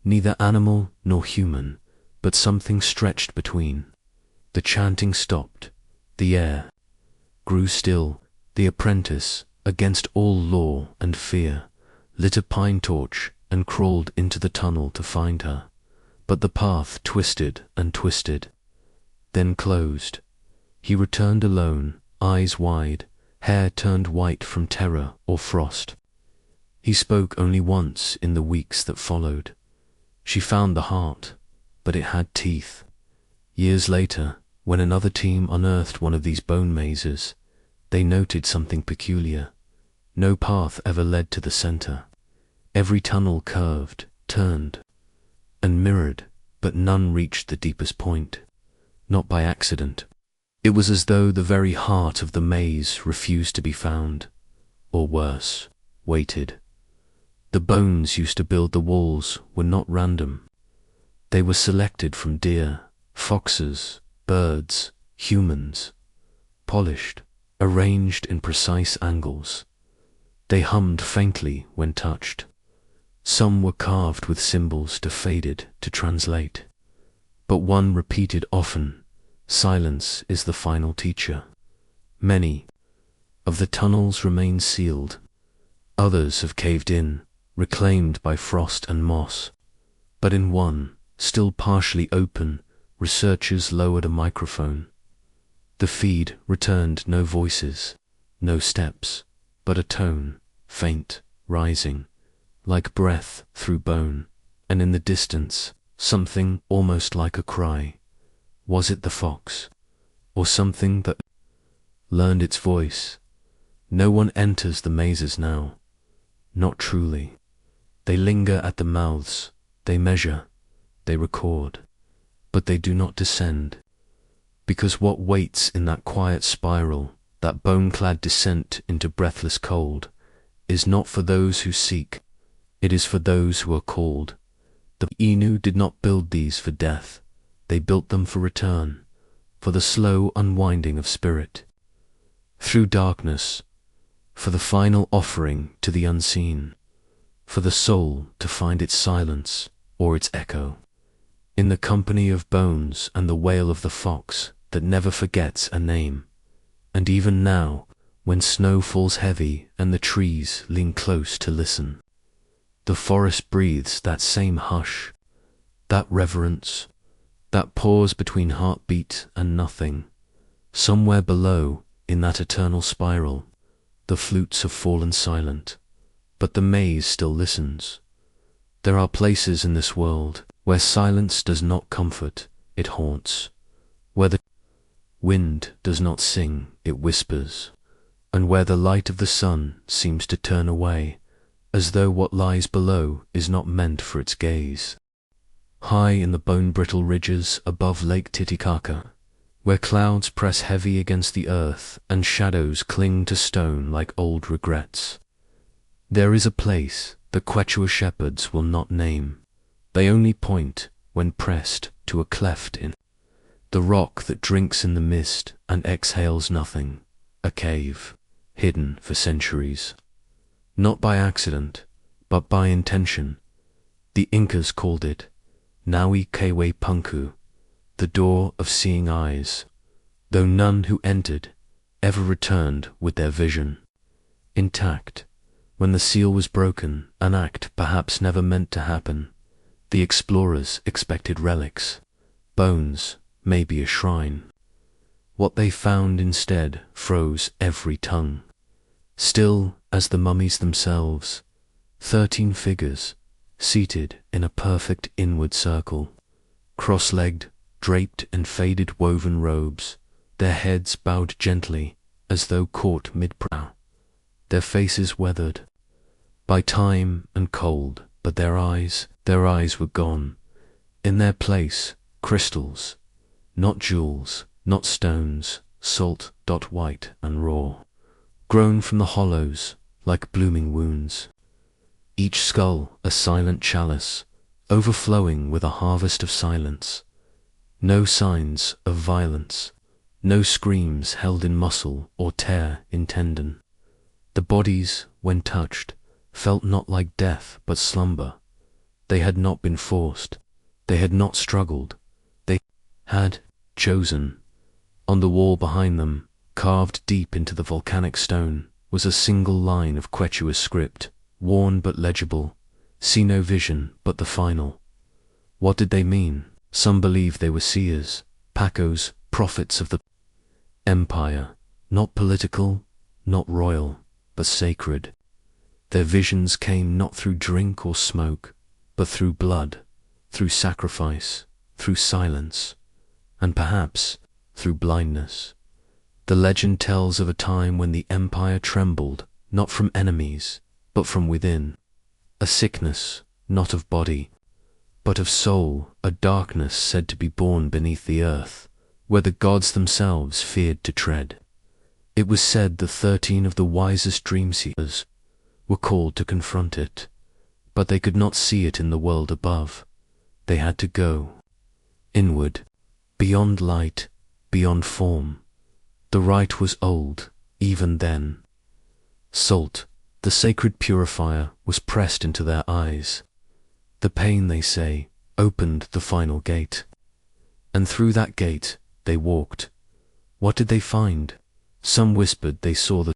S1: neither animal nor human, but something stretched between. The chanting stopped, the air grew still. The apprentice, against all law and fear, lit a pine torch and crawled into the tunnel to find her. But the path twisted and twisted, then closed. He returned alone, eyes wide, hair turned white from terror or frost. He spoke only once in the weeks that followed. She found the heart, but it had teeth. Years later, when another team unearthed one of these bone mazes, they noted something peculiar. No path ever led to the center. Every tunnel curved, turned, and mirrored, but none reached the deepest point. Not by accident. It was as though the very heart of the maze refused to be found, or worse, waited. The bones used to build the walls were not random. They were selected from deer, foxes, birds, humans, polished, arranged in precise angles. They hummed faintly when touched. Some were carved with symbols to faded to translate. But one repeated often, silence is the final teacher. Many of the tunnels remain sealed. Others have caved in, reclaimed by frost and moss. But in one, still partially open, researchers lowered a microphone. The feed returned no voices, no steps, but a tone, faint, rising, like breath through bone, and in the distance, something almost like a cry. Was it the fox, or something that learned its voice? No one enters the mazes now. Not truly. They linger at the mouths, they measure, they record, but they do not descend. Because what waits in that quiet spiral, that bone-clad descent into breathless cold, is not for those who seek, it is for those who are called. The Inu did not build these for death, they built them for return, for the slow unwinding of spirit. Through darkness, for the final offering to the unseen, for the soul to find its silence or its echo. In the company of bones and the wail of the fox that never forgets a name. And even now, when snow falls heavy and the trees lean close to listen, the forest breathes that same hush, that reverence, that pause between heartbeat and nothing. Somewhere below, in that eternal spiral, the flutes have fallen silent, but the maze still listens. There are places in this world where silence does not comfort, it haunts, where the wind does not sing, it whispers, and where the light of the sun seems to turn away, as though what lies below is not meant for its gaze. High in the bone-brittle ridges above Lake Titicaca, where clouds press heavy against the earth and shadows cling to stone like old regrets, there is a place the Quechua shepherds will not name. They only point, when pressed, to a cleft in the rock that drinks in the mist and exhales nothing, a cave, hidden for centuries. Not by accident, but by intention. The Incas called it Naui Kewe Punku, the door of seeing eyes, though none who entered ever returned with their vision. Intact, when the seal was broken, an act perhaps never meant to happen, the explorers expected relics, bones, maybe a shrine. What they found instead froze every tongue. Still as the mummies themselves, 13 figures, seated in a perfect inward circle, cross-legged, draped in faded woven robes, their heads bowed gently as though caught mid-brow, their faces weathered by time and cold, but their eyes were gone. In their place, crystals, not jewels, not stones, salt, white and raw, grown from the hollows like blooming wounds. Each skull a silent chalice, overflowing with a harvest of silence. No signs of violence, no screams held in muscle or tear in tendon. The bodies, when touched, felt not like death but slumber. They had not been forced, they had not struggled, they had chosen. On the wall behind them, carved deep into the volcanic stone, was a single line of Quechua script, worn but legible. See no vision but the final. What did they mean? Some believe they were seers, Pacos, prophets of the empire, not political, not royal, but sacred. Their visions came not through drink or smoke, but through blood, through sacrifice, through silence, and perhaps through blindness. The legend tells of a time when the empire trembled, not from enemies, but from within. A sickness, not of body, but of soul, a darkness said to be born beneath the earth, where the gods themselves feared to tread. It was said the 13 of the wisest dream seers were called to confront it, but they could not see it in the world above. They had to go inward, beyond light, beyond form. The rite was old, even then. Salt, the sacred purifier, was pressed into their eyes. The pain, they say, opened the final gate. And through that gate they walked. What did they find? Some whispered they saw the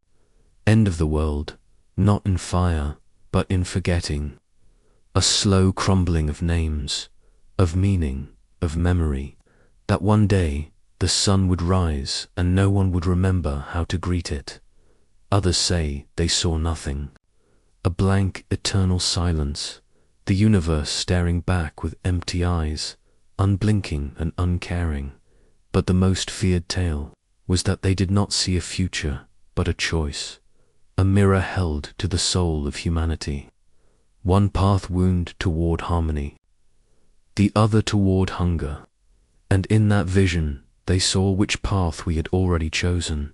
S1: end of the world, not in fire, but in forgetting. A slow crumbling of names, of meaning, of memory, that one day the sun would rise and no one would remember how to greet it. Others say they saw nothing. A blank, eternal silence, the universe staring back with empty eyes, unblinking and uncaring. But the most feared tale was that they did not see a future, but a choice, a mirror held to the soul of humanity. One path wound toward harmony, the other toward hunger, and in that vision they saw which path we had already chosen.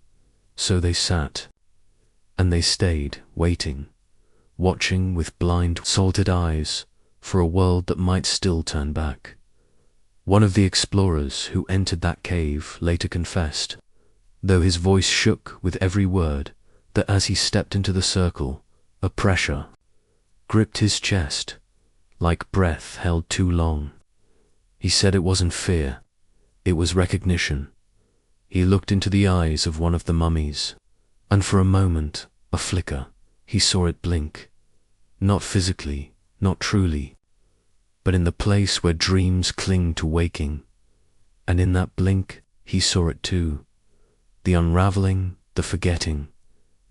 S1: So they sat, and they stayed, waiting, watching with blind, salted eyes for a world that might still turn back. One of the explorers who entered that cave later confessed, though his voice shook with every word, that as he stepped into the circle, a pressure gripped his chest, like breath held too long. He said it wasn't fear, it was recognition. He looked into the eyes of one of the mummies, and for a moment, a flicker, he saw it blink. Not physically, not truly, but in the place where dreams cling to waking. And in that blink, he saw it too. The unraveling, the forgetting,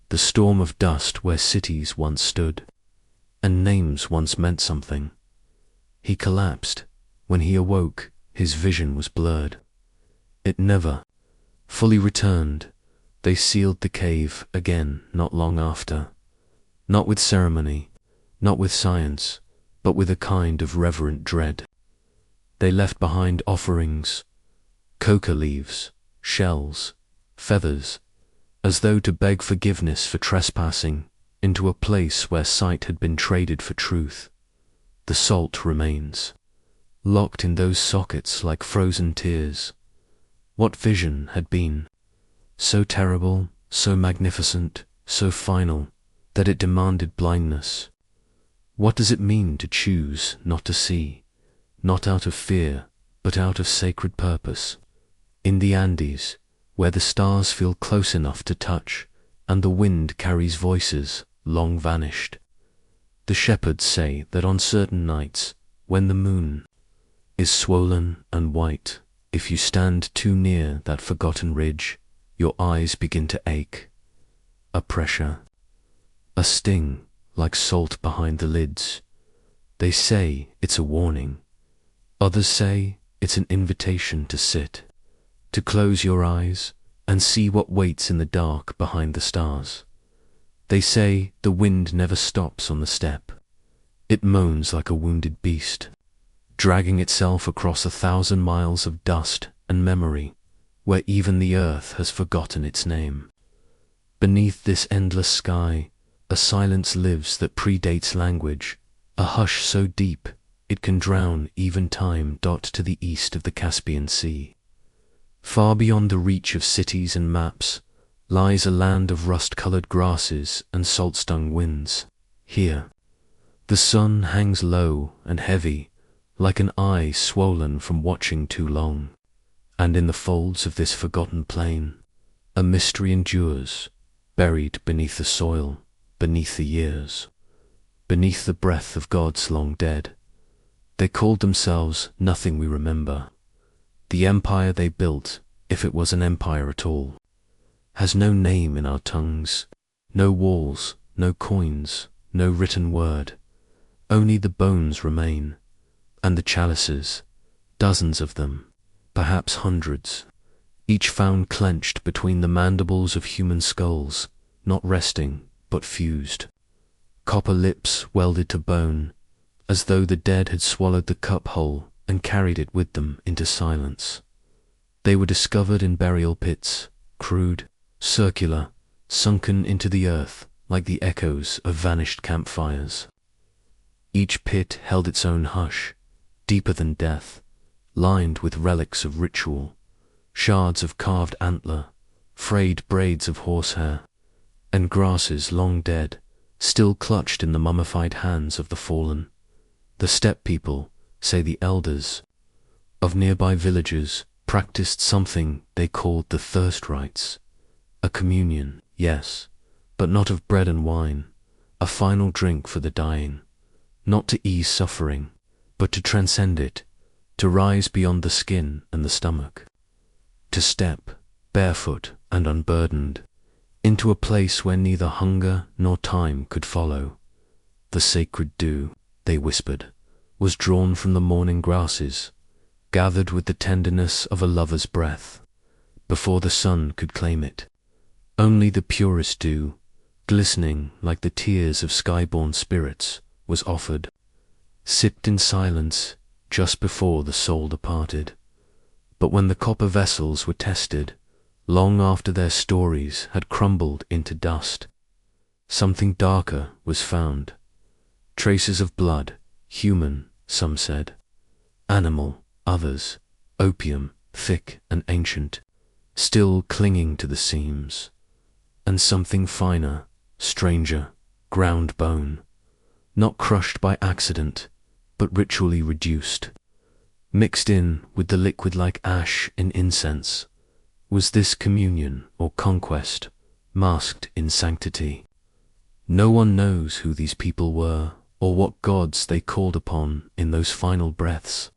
S1: the storm of dust where cities once stood, and names once meant something. He collapsed. When he awoke, his vision was blurred. It never fully returned. They sealed the cave again not long after. Not with ceremony, not with science, but with a kind of reverent dread. They left behind offerings, coca leaves, shells, feathers, as though to beg forgiveness for trespassing into a place where sight had been traded for truth. The salt remains, locked in those sockets like frozen tears. What vision had been so terrible, so magnificent, so final, that it demanded blindness? What does it mean to choose not to see, not out of fear, but out of sacred purpose? In the Andes, where the stars feel close enough to touch, and the wind carries voices long vanished, the shepherds say that on certain nights, when the moon is swollen and white, if you stand too near that forgotten ridge, your eyes begin to ache. A pressure, a sting like salt behind the lids. They say it's a warning. Others say it's an invitation to sit, to close your eyes and see what waits in the dark behind the stars. They say the wind never stops on the steppe. It moans like a wounded beast, dragging itself across 1,000 miles of dust and memory, where even the earth has forgotten its name. Beneath this endless sky, a silence lives that predates language, a hush so deep it can drown even time. To the east of the Caspian Sea, far beyond the reach of cities and maps, lies a land of rust-colored grasses and salt-stung winds. Here, the sun hangs low and heavy, like an eye swollen from watching too long. And in the folds of this forgotten plain, a mystery endures, buried beneath the soil, beneath the years, beneath the breath of gods long dead. They called themselves nothing we remember. The empire they built, if it was an empire at all, has no name in our tongues, no walls, no coins, no written word. Only the bones remain, and the chalices, dozens of them, perhaps hundreds, each found clenched between the mandibles of human skulls, not resting, but fused. Copper lips welded to bone, as though the dead had swallowed the cup whole and carried it with them into silence. They were discovered in burial pits, crude, circular, sunken into the earth like the echoes of vanished campfires. Each pit held its own hush, deeper than death, lined with relics of ritual, shards of carved antler, frayed braids of horsehair, and grasses long dead, still clutched in the mummified hands of the fallen. The steppe people, say the elders, of nearby villages practiced something they called the thirst rites, a communion, yes, but not of bread and wine, a final drink for the dying, not to ease suffering, but to transcend it, to rise beyond the skin and the stomach, to step, barefoot and unburdened, into a place where neither hunger nor time could follow. The sacred dew, they whispered, was drawn from the morning grasses, gathered with the tenderness of a lover's breath, before the sun could claim it. Only the purest dew, glistening like the tears of sky-born spirits, was offered, sipped in silence just before the soul departed. But when the copper vessels were tested, long after their stories had crumbled into dust, something darker was found. Traces of blood, human, some said, animal, others, opium, thick and ancient, still clinging to the seams, and something finer, stranger, ground bone, not crushed by accident, but ritually reduced, mixed in with the liquid like ash in incense. Was this communion or conquest, masked in sanctity? No one knows who these people were, or what gods they called upon in those final breaths,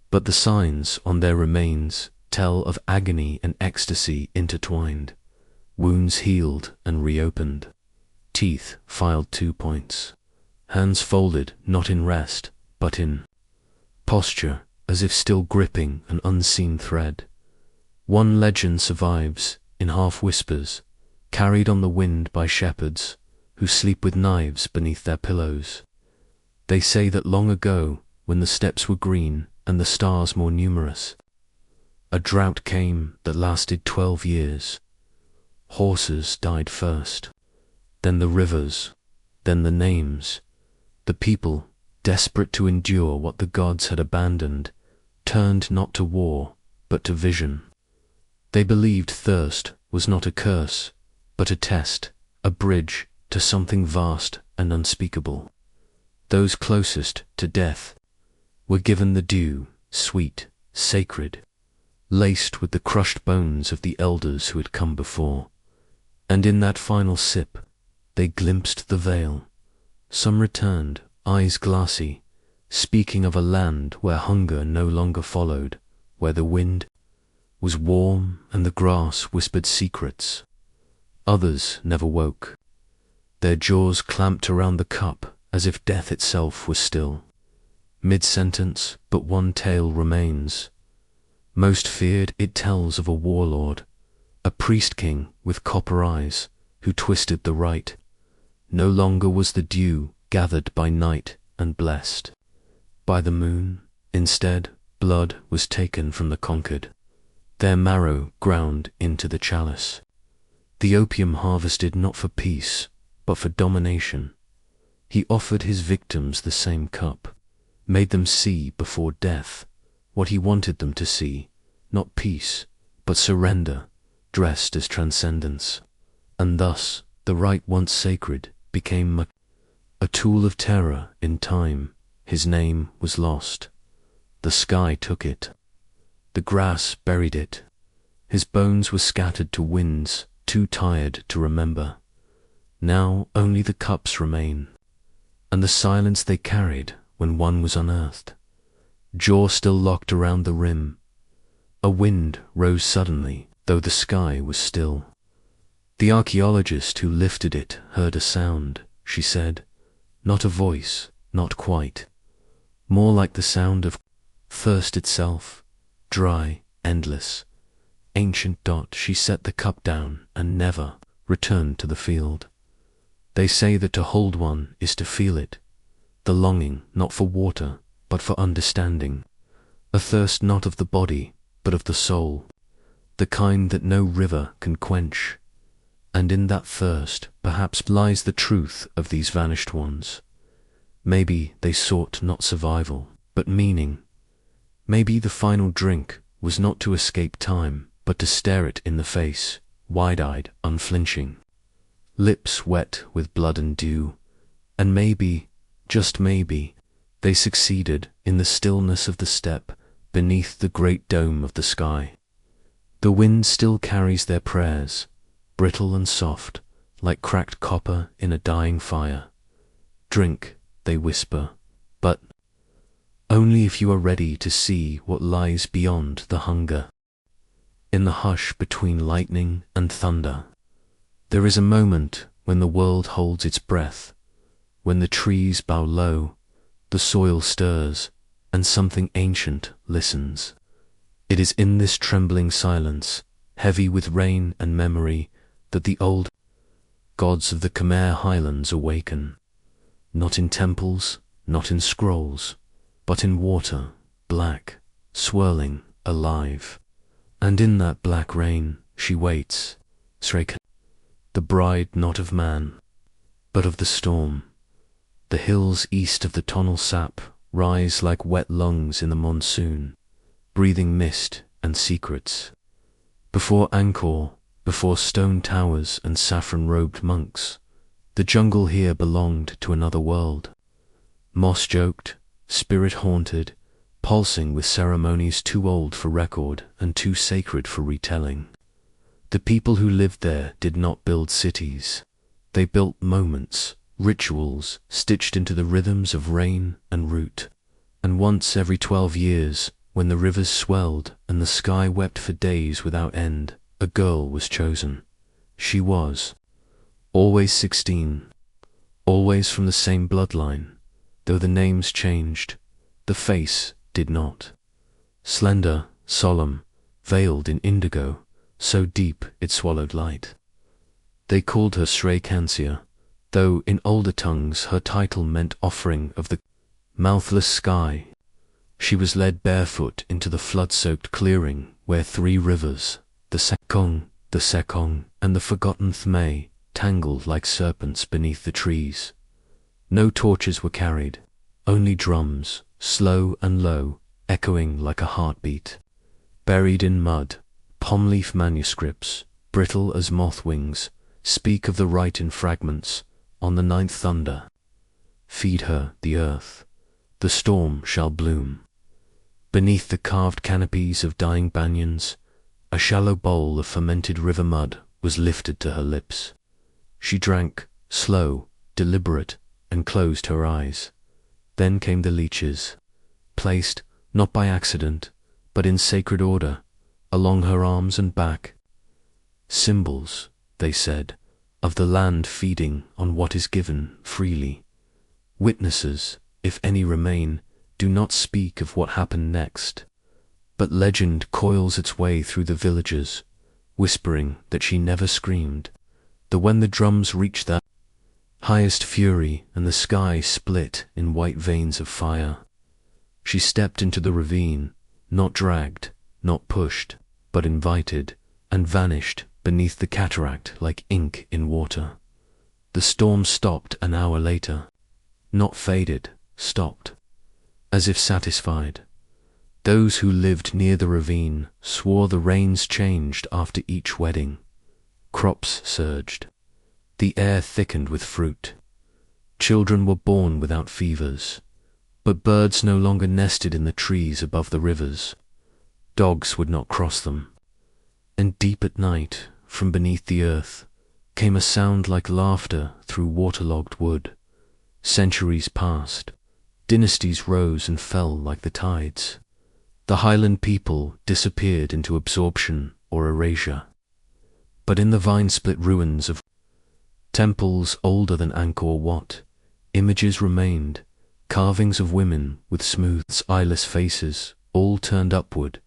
S1: but the signs on their remains tell of agony and ecstasy intertwined, wounds healed and reopened, teeth filed 2 points, hands folded not in rest, but in posture, as if still gripping an unseen thread. One legend survives, in half whispers, carried on the wind by shepherds, who sleep with knives beneath their pillows. They say that long ago, when the steppes were green and the stars more numerous, a drought came that lasted 12 years. Horses died first, then the rivers, then the names. The people, desperate to endure what the gods had abandoned, turned not to war, but to vision. They believed thirst was not a curse, but a test, a bridge to something vast and unspeakable. Those closest to death were given the dew, sweet, sacred, laced with the crushed bones of the elders who had come before. And in that final sip, they glimpsed the veil. Some returned, eyes glassy, speaking of a land where hunger no longer followed, where the wind was warm and the grass whispered secrets. Others never woke. their jaws clamped around the cup as if death itself was still. Mid-sentence, but one tale remains. Most feared, it tells of a warlord, a priest-king with copper eyes, who twisted the rite. No longer was the dew gathered by night and blessed by the moon. Instead, blood was taken from the conquered, their marrow ground into the chalice. The opium harvested not for peace, but for domination. He offered his victims the same cup, made them see before death what he wanted them to see, not peace, but surrender, dressed as transcendence. And thus, the rite once sacred became a tool of terror in time. His name was lost. The sky took it. The grass buried it. His bones were scattered to winds, too tired to remember. Now only the cups remain, and the silence they carried when one was unearthed. Jaw still locked around the rim. A wind rose suddenly, though the sky was still. The archaeologist who lifted it heard a sound, she said. Not a voice, not quite. More like the sound of thirst itself, dry, endless. Ancient. She set the cup down and never returned to the field. They say that to hold one is to feel it, the longing not for water, but for understanding, a thirst not of the body, but of the soul, the kind that no river can quench. And in that thirst perhaps lies the truth of these vanished ones. Maybe they sought not survival, but meaning. Maybe the final drink was not to escape time, but to stare it in the face, wide-eyed, unflinching, lips wet with blood and dew. And maybe, just maybe, they succeeded in the stillness of the steppe beneath the great dome of the sky. The wind still carries their prayers, brittle and soft, like cracked copper in a dying fire. Drink, they whisper, but only if you are ready to see what lies beyond the hunger. In the hush between lightning and thunder, there is a moment when the world holds its breath, when the trees bow low, the soil stirs, and something ancient listens. It is in this trembling silence, heavy with rain and memory, that the old gods of the Khmer highlands awaken. Not in temples, not in scrolls, but in water, black, swirling, alive. And in that black rain she waits, Sreka, the bride not of man, but of the storm. The hills east of the Tonal Sap rise like wet lungs in the monsoon, breathing mist and secrets. Before Angkor, before stone towers and saffron-robed monks, the jungle here belonged to another world. Moss-joked, spirit-haunted, pulsing with ceremonies too old for record and too sacred for retelling. The people who lived there did not build cities. They built moments, rituals stitched into the rhythms of rain and root. And once every 12 years, when the rivers swelled and the sky wept for days without end, a girl was chosen. She was always 16, always from the same bloodline, though the names changed, the face did not. Slender, solemn, veiled in indigo, so deep it swallowed light. They called her Srey Kansia, though in older tongues her title meant offering of the mouthless sky. She was led barefoot into the flood-soaked clearing where 3 rivers, the Sekong, and the forgotten Thmei, tangled like serpents beneath the trees. No torches were carried, only drums, slow and low, echoing like a heartbeat. Buried in mud, palm-leaf manuscripts, brittle as moth wings, speak of the rite in fragments. On the 9th thunder, feed her the earth, the storm shall bloom. Beneath the carved canopies of dying banyans, a shallow bowl of fermented river mud was lifted to her lips. She drank, slow, deliberate, and closed her eyes. Then came the leeches, placed, not by accident, but in sacred order, along her arms and back. Symbols, they said, of the land feeding on what is given freely. Witnesses, if any remain, do not speak of what happened next, but legend coils its way through the villages, whispering that she never screamed, that when the drums reached their highest fury and the sky split in white veins of fire, she stepped into the ravine, not dragged, not pushed, but invited, and vanished beneath the cataract like ink in water. The storm stopped an hour later, not faded, stopped, as if satisfied. Those who lived near the ravine swore the rains changed after each wedding. Crops surged. The air thickened with fruit. Children were born without fevers. But birds no longer nested in the trees above the rivers. Dogs would not cross them. And deep at night, from beneath the earth, came a sound like laughter through waterlogged wood. Centuries passed. Dynasties rose and fell like the tides. The highland people disappeared into absorption or erasure. But in the vine-split ruins of temples older than Angkor Wat, images remained, carvings of women with smooth, eyeless faces, all turned upward,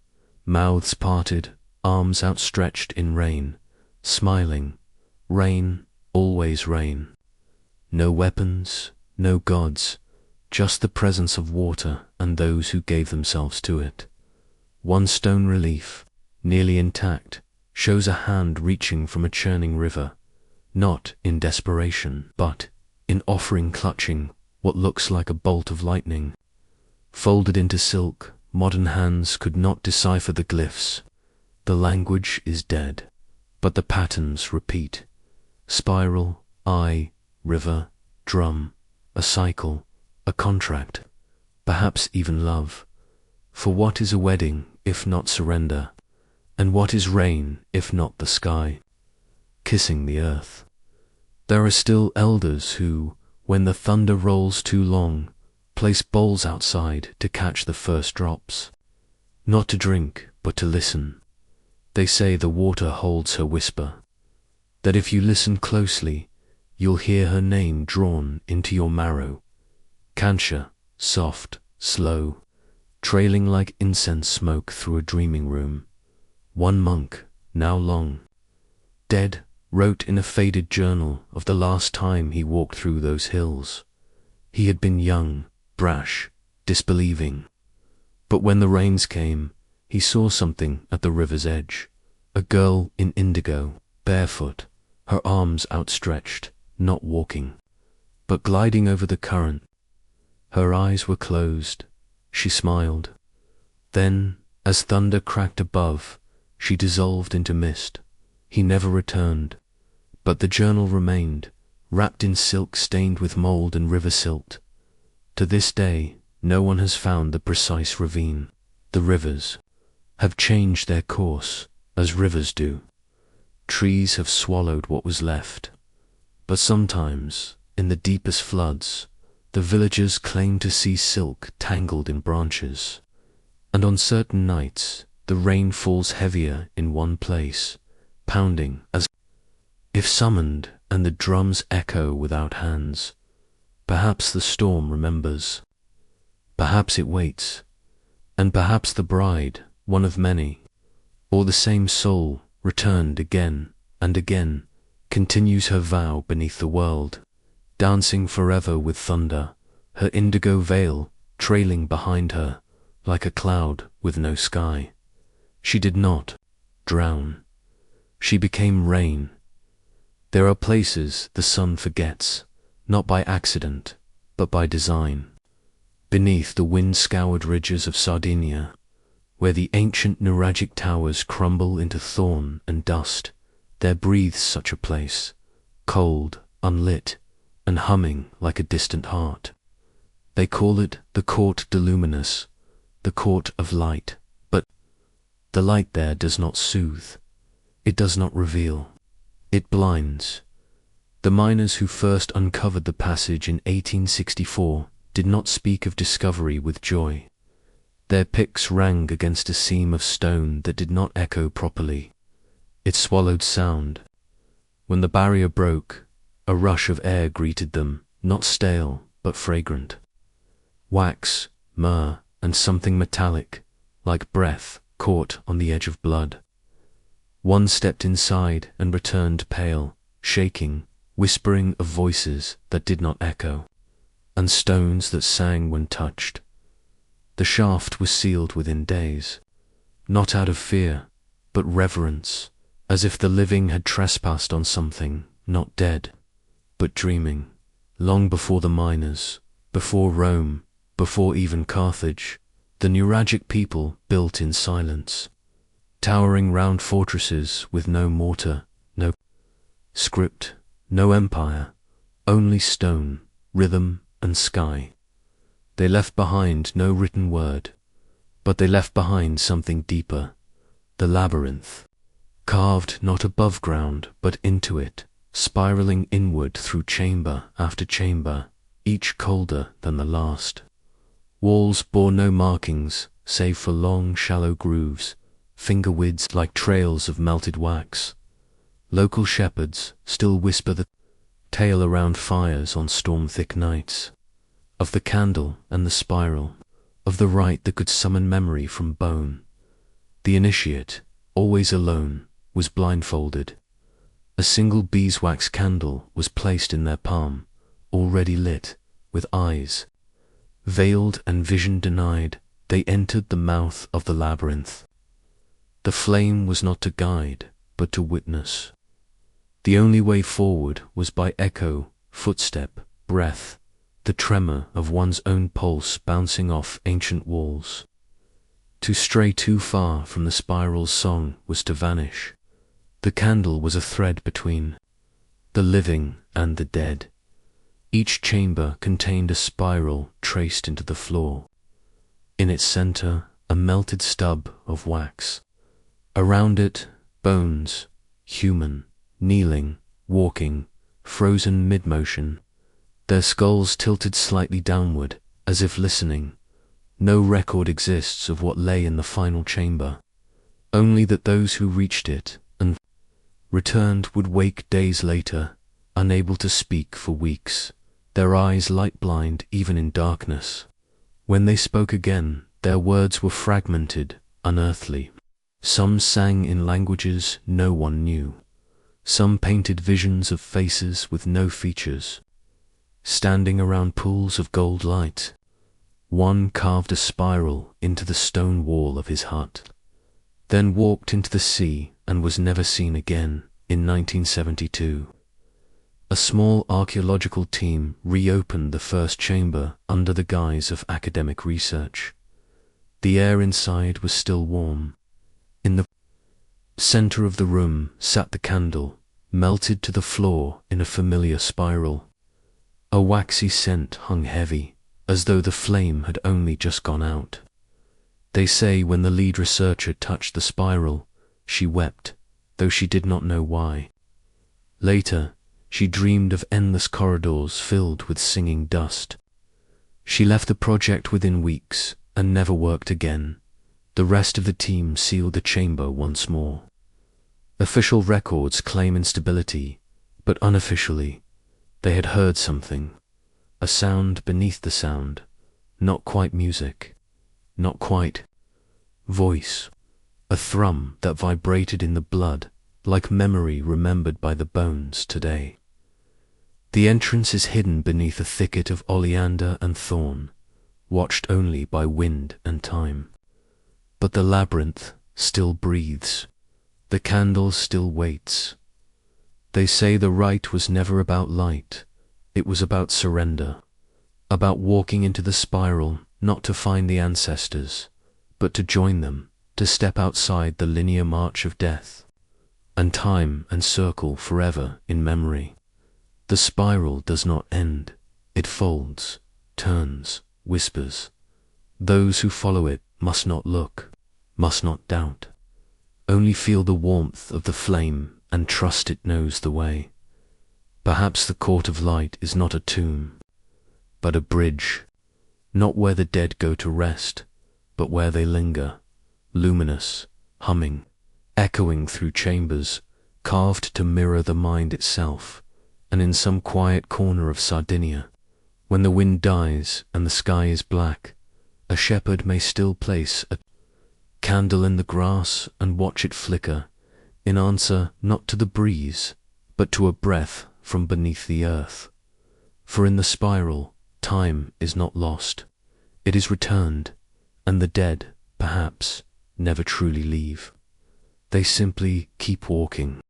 S1: mouths parted, arms outstretched in rain, smiling. Rain, always rain. No weapons, no gods, just the presence of water and those who gave themselves to it. One stone relief, nearly intact, shows a hand reaching from a churning river, not in desperation, but in offering, clutching what looks like a bolt of lightning. Folded into silk, modern hands could not decipher the glyphs. The language is dead, but the patterns repeat. Spiral, eye, river, drum, a cycle, a contract, perhaps even love. For what is a wedding if not surrender? And what is rain if not the sky kissing the earth? There are still elders who, when the thunder rolls too long, place bowls outside to catch the first drops. Not to drink, but to listen. They say the water holds her whisper, that if you listen closely, you'll hear her name drawn into your marrow. Kansha, soft, slow, trailing like incense smoke through a dreaming room. One monk, now long dead, wrote in a faded journal of the last time he walked through those hills. He had been young, brash, disbelieving. But when the rains came, he saw something at the river's edge. A girl in indigo, barefoot, her arms outstretched, not walking, but gliding over the current. Her eyes were closed. She smiled. Then, as thunder cracked above, she dissolved into mist. He never returned, but the journal remained, wrapped in silk stained with mold and river silt. To this day, no one has found the precise ravine. The rivers have changed their course, as rivers do. Trees have swallowed what was left. But sometimes, in the deepest floods, the villagers claim to see silk tangled in branches. And on certain nights, the rain falls heavier in one place, pounding as if summoned, and the drums echo without hands. Perhaps the storm remembers. Perhaps it waits. And perhaps the bride, one of many, or the same soul, returned again and again, continues her vow beneath the world, dancing forever with thunder, her indigo veil trailing behind her like a cloud with no sky. She did not drown. She became rain. There are places the sun forgets, not by accident, but by design. Beneath the wind-scoured ridges of Sardinia, where the ancient Nuragic towers crumble into thorn and dust, there breathes such a place, cold, unlit, and humming like a distant heart. They call it the Court de Luminous, the Court of Light, but the light there does not soothe. It does not reveal. It blinds. The miners who first uncovered the passage in 1864 did not speak of discovery with joy. Their picks rang against a seam of stone that did not echo properly. It swallowed sound. When the barrier broke, a rush of air greeted them, not stale, but fragrant. Wax, myrrh, and something metallic, like breath, caught on the edge of blood. One stepped inside and returned pale, shaking, whispering of voices that did not echo, and stones that sang when touched. The shaft was sealed within days, not out of fear, but reverence, as if the living had trespassed on something not dead, but dreaming, long before the miners, before Rome, before even Carthage. The Nuragic people built in silence, towering round fortresses with no mortar, no script, no empire, only stone, rhythm, and sky. They left behind no written word, but they left behind something deeper, the labyrinth, carved not above ground but into it, spiraling inward through chamber after chamber, each colder than the last. Walls bore no markings, save for long, shallow grooves, finger-widths like trails of melted wax. Local shepherds still whisper the tale around fires on storm-thick nights, of the candle and the spiral, of the rite that could summon memory from bone. The initiate, always alone, was blindfolded. A single beeswax candle was placed in their palm, already lit, with eyes. Veiled and vision denied, they entered the mouth of the labyrinth. The flame was not to guide, but to witness. The only way forward was by echo, footstep, breath, the tremor of one's own pulse bouncing off ancient walls. To stray too far from the spiral's song was to vanish. The candle was a thread between the living and the dead. Each chamber contained a spiral traced into the floor. In its center, a melted stub of wax. Around it, bones, human, kneeling, walking, frozen mid-motion, their skulls tilted slightly downward, as if listening. No record exists of what lay in the final chamber, only that those who reached it and returned would wake days later, unable to speak for weeks, their eyes light-blind even in darkness. When they spoke again, their words were fragmented, unearthly. Some sang in languages no one knew. Some painted visions of faces with no features, standing around pools of gold light. One carved a spiral into the stone wall of his hut, then walked into the sea and was never seen again in 1972. A small archaeological team reopened the first chamber under the guise of academic research. The air inside was still warm. In the center of the room sat the candle, melted to the floor in a familiar spiral. A waxy scent hung heavy, as though the flame had only just gone out. They say when the lead researcher touched the spiral, she wept, though she did not know why. Later, she dreamed of endless corridors filled with singing dust. She left the project within weeks and never worked again. The rest of the team sealed the chamber once more. Official records claim instability, but unofficially, they had heard something. A sound beneath the sound, not quite music, not quite voice, a thrum that vibrated in the blood like memory remembered by the bones today. The entrance is hidden beneath a thicket of oleander and thorn, watched only by wind and time. But the labyrinth still breathes. The candle still waits. They say the rite was never about light. It was about surrender, about walking into the spiral, not to find the ancestors, but to join them, to step outside the linear march of death, and time and circle forever in memory. The spiral does not end. It folds, turns, whispers. Those who follow it must not look, must not doubt. Only feel the warmth of the flame and trust it knows the way. Perhaps the court of light is not a tomb, but a bridge, not where the dead go to rest, but where they linger, luminous, humming, echoing through chambers, carved to mirror the mind itself, and in some quiet corner of Sardinia, when the wind dies and the sky is black, a shepherd may still place a candle in the grass and watch it flicker, in answer not to the breeze, but to a breath from beneath the earth. For in the spiral, time is not lost, it is returned, and the dead, perhaps, never truly leave. They simply keep walking.